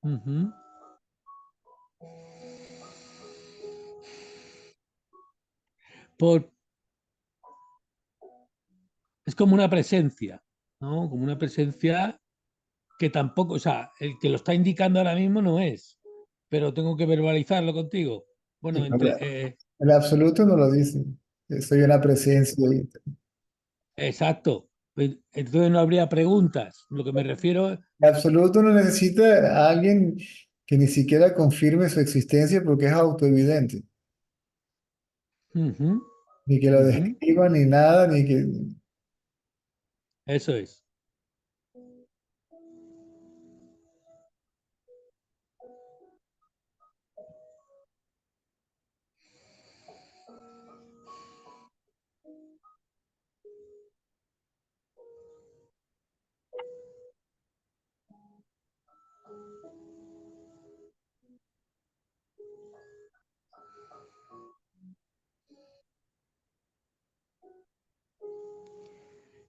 Ujú. Por, es como una presencia, ¿no? Como una presencia que tampoco, o sea, el que lo está indicando ahora mismo no es, pero tengo que verbalizarlo contigo. Sí, Bueno, no, entre, el absoluto no lo dice. Soy una presencia ahí. exacto. Pues, entonces no habría preguntas. Lo que me refiero, El absoluto no necesita a alguien que ni siquiera confirme su existencia porque es autoevidente. ujú, Ni que lo ujú, describa, ni nada, ni que... eso es.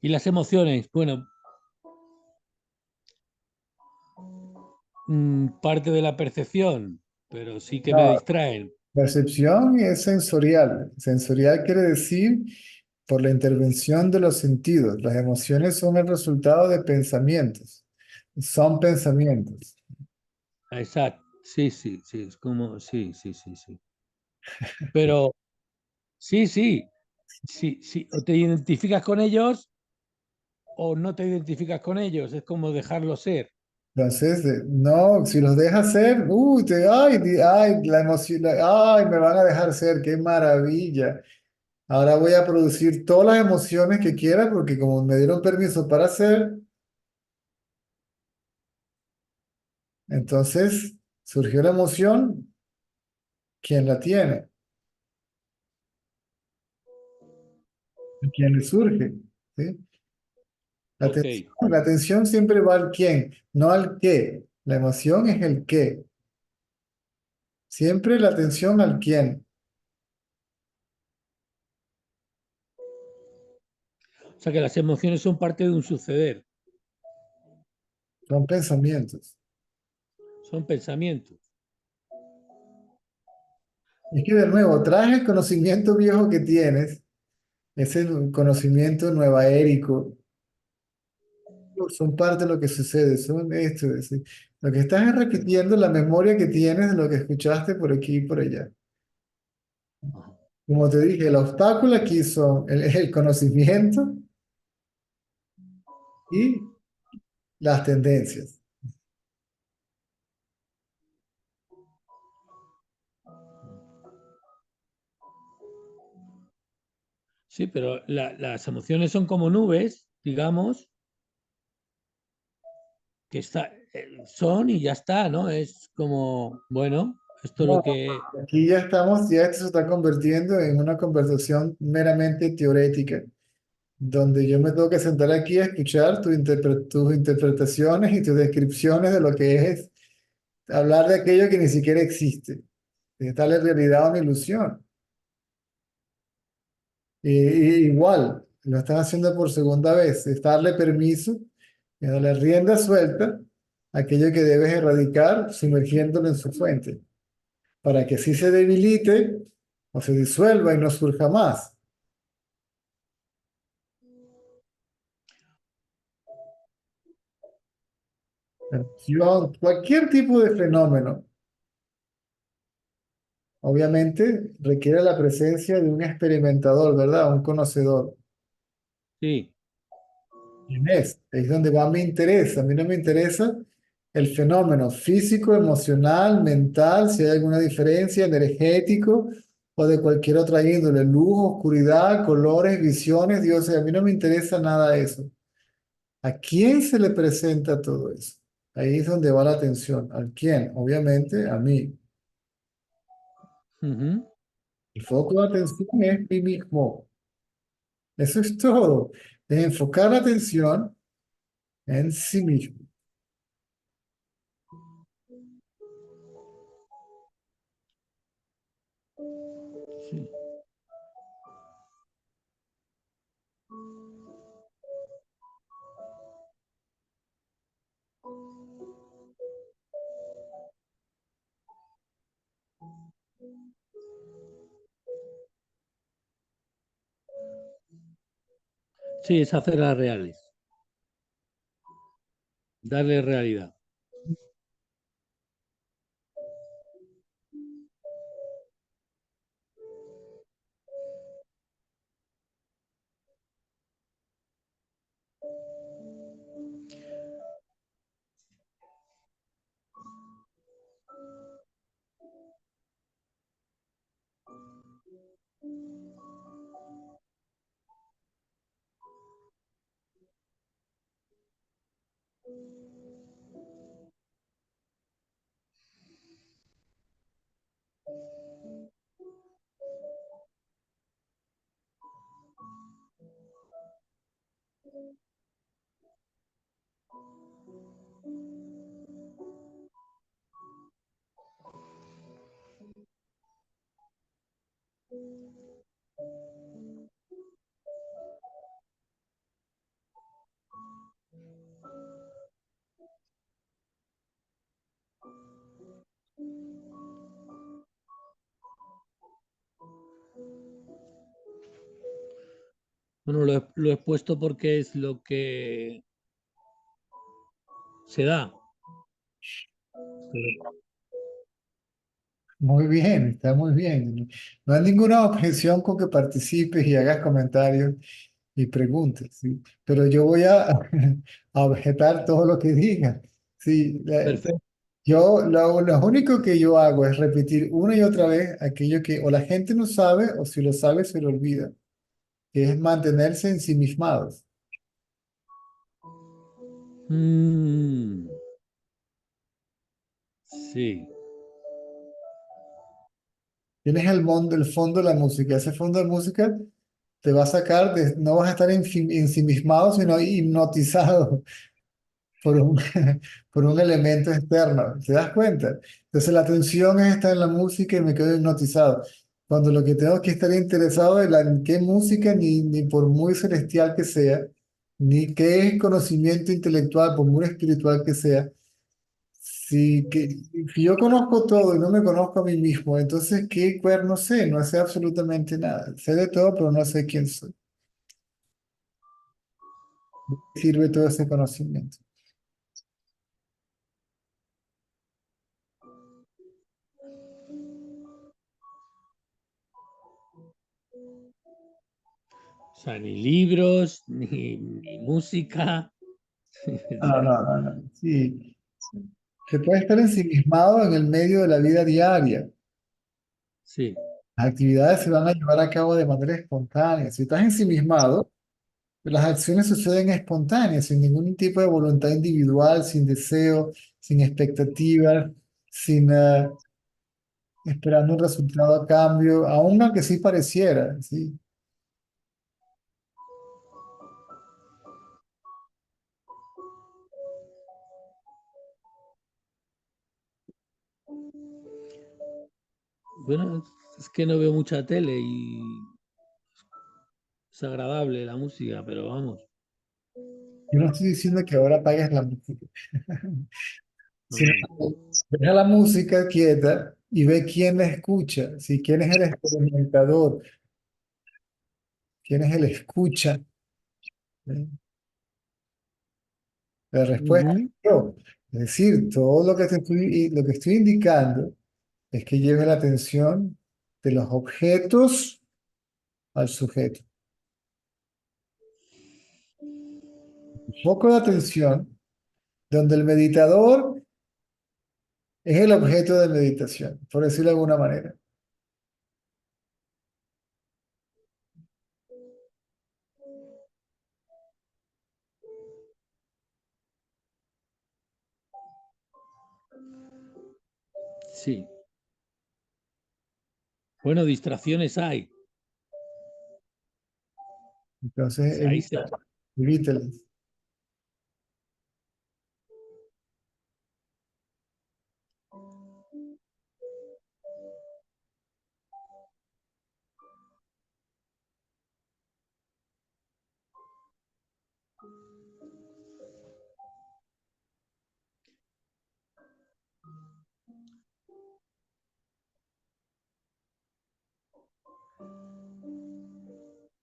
Y las emociones, bueno, parte de la percepción, pero sí que me No, distraen. percepción es sensorial. Sensorial quiere decir por la intervención de los sentidos. Las emociones son el resultado de pensamientos. Son pensamientos. Exacto. Sí, sí, sí. Es como, sí, sí, sí, sí. Pero sí, sí. Sí, sí. O te identificas con ellos o no te identificas con ellos. Es como dejarlo ser. Entonces, no, si los dejas ser, ay, la emoción, ay, me van a dejar ser, qué maravilla. Ahora voy a producir todas las emociones que quiera porque como me dieron permiso para hacer, entonces surgió la emoción, ¿quién la tiene? ¿A quién le surge? ¿Sí? Ok. La atención siempre va al quién, no al qué. La emoción es el qué. Siempre la atención al quién. O sea que las emociones son parte de un suceder. Son pensamientos. Son pensamientos. Es que de nuevo, traes el conocimiento viejo que tienes, ese conocimiento nuevaérico, son parte de lo que sucede, son esto, es decir, lo que estás es repitiendo la memoria que tienes de lo que escuchaste por aquí y por allá. Como te dije, el obstáculo aquí son el conocimiento y las tendencias. Sí, pero las emociones son como nubes, digamos, que son y ya está, ¿no? Es como, bueno, esto es lo No, que... aquí ya estamos, ya esto se está convirtiendo en una conversación meramente teorética, donde yo me tengo que sentar aquí a escuchar tus interpretaciones y tus descripciones de lo que es hablar de aquello que ni siquiera existe, de darle realidad a una ilusión. Y igual, lo están haciendo por segunda vez, es darle permiso, y darle rienda suelta a aquello que debes erradicar, sumergiéndolo en su fuente, para que así se debilite o se disuelva y no surja más. Cualquier tipo de fenómeno, obviamente, requiere la presencia de un experimentador, ¿verdad? Un conocedor. Sí. ¿Quién es? Es donde va mi interés. A mí no me interesa el fenómeno físico, emocional, mental, si hay alguna diferencia, energético o de cualquier otra índole, luz, oscuridad, colores, visiones, Dios, a mí no me interesa nada de eso. ¿A quién se le presenta todo eso? Ahí es donde va la atención. ¿A quién? Obviamente a mí. Ujú. El foco de atención es mí mismo. Eso es todo. Es enfocar la atención en sí mismo. Sí. Sí, es hacerlas reales, darle realidad. Bueno, lo he puesto porque es lo que se da. Pero Muy bien, está muy bien. No hay ninguna objeción con que participes y hagas comentarios y preguntes, ¿sí? Pero yo voy a objetar todo lo que digas. Sí, perfecto. lo único que yo hago es repetir una y otra vez aquello que o la gente no sabe o si lo sabe se lo olvida, que es mantenerse ensimismados. Mm, sí, Tienes el fondo de la música. Ese fondo de música te va a sacar no vas a estar ensimismado, sino hipnotizado por un, por un elemento externo. ¿Te das cuenta? Entonces la atención está en la música y me quedo hipnotizado. Cuando lo que tengo que estar interesado es en qué música, ni por muy celestial que sea, ni qué conocimiento intelectual, por muy espiritual que sea, si yo conozco todo y no me conozco a mí mismo, entonces, ¿qué cuerno sé? No sé absolutamente nada. Sé de todo, pero no sé quién soy. ¿De qué sirve todo ese conocimiento? O sea, ni libros, ni música. No, no, no, no. Sí. Se puede estar ensimismado en el medio de la vida diaria. Sí. Las actividades se van a llevar a cabo de manera espontánea. Si estás ensimismado, las acciones suceden espontáneas, sin ningún tipo de voluntad individual, sin deseo, sin expectativas, sin esperando un resultado a cambio, aun aunque sí pareciera, ¿sí? Bueno, es que no veo mucha tele y es agradable la música, pero vamos. Yo no estoy diciendo que ahora apagues la música, sino Hombre, que deja la música quieta y ve quién la escucha, ¿sí? ¿Quién es el experimentador? ¿Quién es el escucha? ¿Sí? La respuesta es ujú. yo. Es decir, todo lo que lo que estoy indicando es que lleve la atención de los objetos al sujeto. Un foco de atención donde el meditador es el objeto de meditación, por decirlo de alguna manera. Sí. Bueno, distracciones hay. Entonces, Ahí se, evítelas.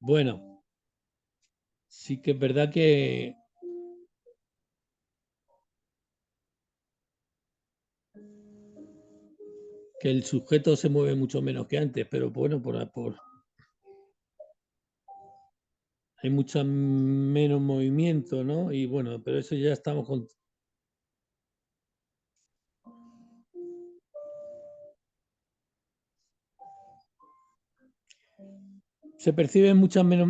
bueno, sí que es verdad que el sujeto se mueve mucho menos que antes, pero bueno, hay mucho menos movimiento, ¿no? Y bueno, pero eso ya estamos con... Se perciben muchas menos,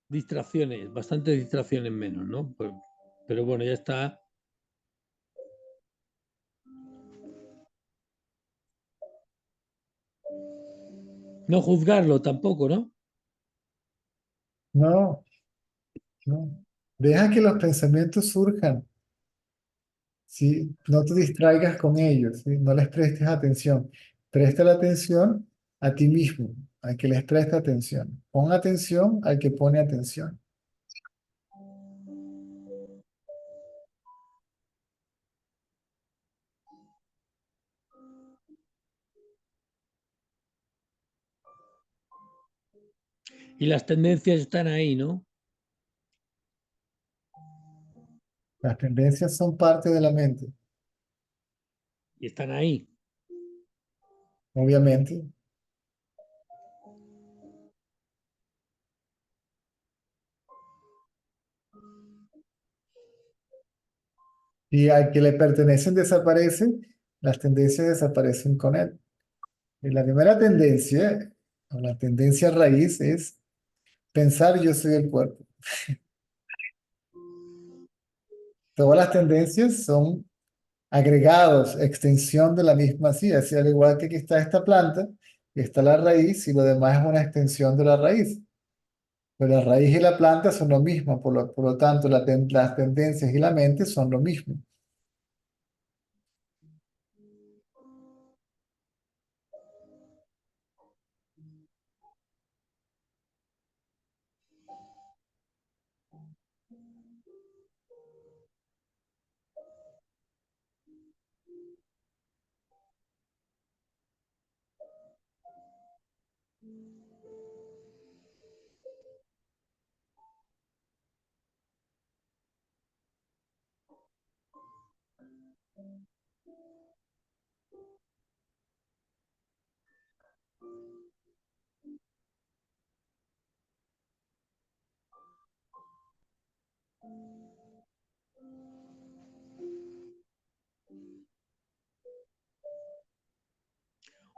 distracciones, bastantes distracciones menos, ¿no? Pero bueno, ya está. No juzgarlo tampoco, ¿no? No, no. Deja que los pensamientos surjan, ¿sí? No te distraigas con ellos, ¿sí? No les prestes atención. Presta la atención a ti mismo, al que les presta atención. Pon atención al que pone atención. Y las tendencias están ahí, ¿no? Las tendencias son parte de la mente, Y están ahí. obviamente. Y al que le pertenecen desaparecen, las tendencias desaparecen con él. Y la primera tendencia, o la tendencia raíz, es pensar yo soy el cuerpo. Todas las tendencias son agregados, extensión de la misma así, así al igual que aquí está esta planta, está la raíz y lo demás es una extensión de la raíz. Pero la raíz y la planta son lo mismo, por lo tanto las tendencias y la mente son lo mismo.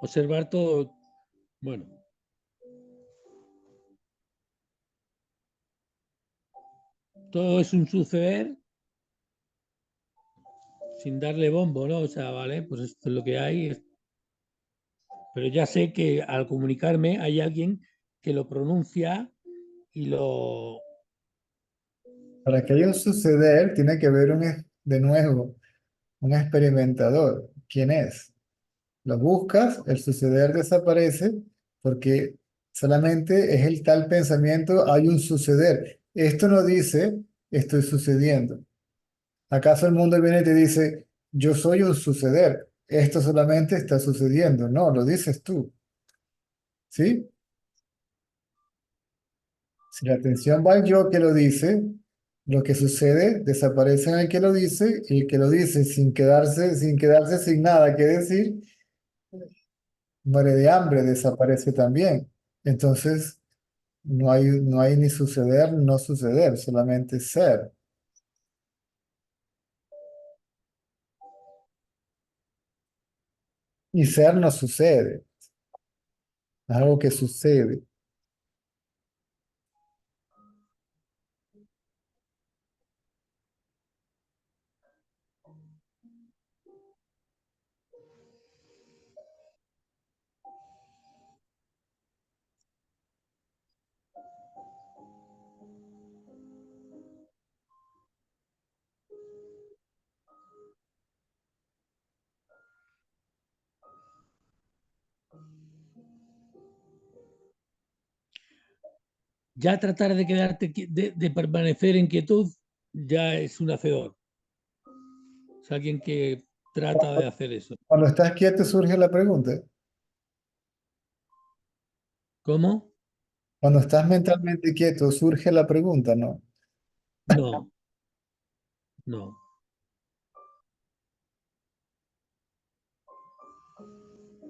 Observar todo, bueno, todo es un suceder sin darle bombo, ¿no? O sea, vale, pues esto es lo que hay, pero ya sé que al comunicarme hay alguien que lo pronuncia y lo... Para que haya un suceder, tiene que haber de nuevo, un experimentador. ¿Quién es? Lo buscas, el suceder desaparece porque solamente es el tal pensamiento, hay un suceder. Esto no dice, estoy sucediendo. ¿Acaso el mundo viene y te dice, yo soy un suceder? Esto solamente está sucediendo. No, lo dices tú. ¿Sí? Si la atención va al yo que lo dice, lo que sucede desaparece en el que lo dice y el que lo dice sin quedarse sin nada que decir, muere de hambre, desaparece también. Entonces, no hay ni suceder, no suceder, solamente ser. Y ser no sucede, es algo que sucede. Ya tratar de quedarte, de permanecer en quietud, ya es un hacedor. Es alguien que trata de hacer eso. Cuando estás quieto surge la pregunta. ¿Cómo? Cuando estás mentalmente quieto surge la pregunta, ¿no? No, no.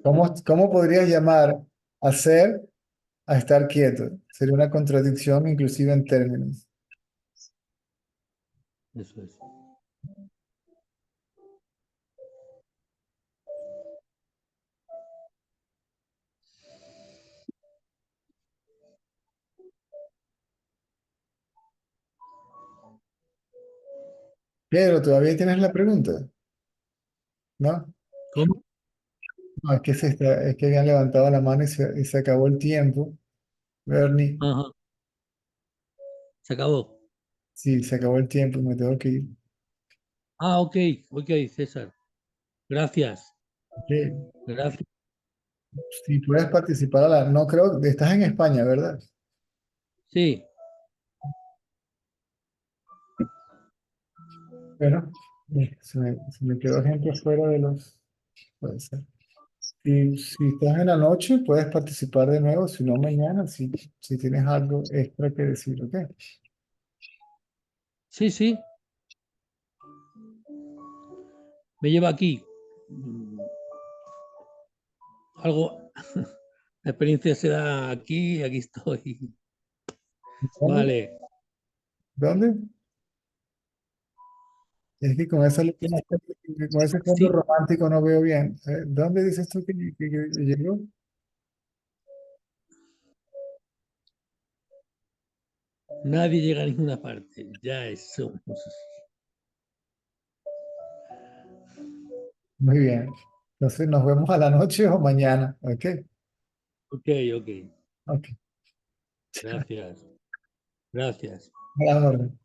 ¿Cómo podrías llamar a ser a estar quieto? Sería una contradicción inclusive en términos. Eso es. Pedro, ¿todavía tienes la pregunta? ¿No? ¿Cómo? No, es que habían levantado la mano y se acabó el tiempo. Bernie, Ajá. Se acabó. sí, se acabó el tiempo, me tengo que ir. Ah, ok, ok, César. Gracias. Ok. Gracias. Si puedes participar no creo, estás en España, ¿verdad? Sí, Bueno, se me quedó gente fuera de los. Puede ser. Si estás en la noche, puedes participar de nuevo, si no mañana, si tienes algo extra que decir, ¿ok? sí, sí. Me lleva aquí. Algo, la experiencia se da aquí, aquí estoy. ¿Dónde? Vale. ¿Dónde? Es que con ese fondo Sí, romántico no veo bien. ¿Dónde dices tú que llegó? nadie llega a ninguna parte. Ya eso. Muy bien. Entonces nos vemos a la noche o mañana, ¿ok? Ok, ok. Ok. Gracias. Gracias. A la orden.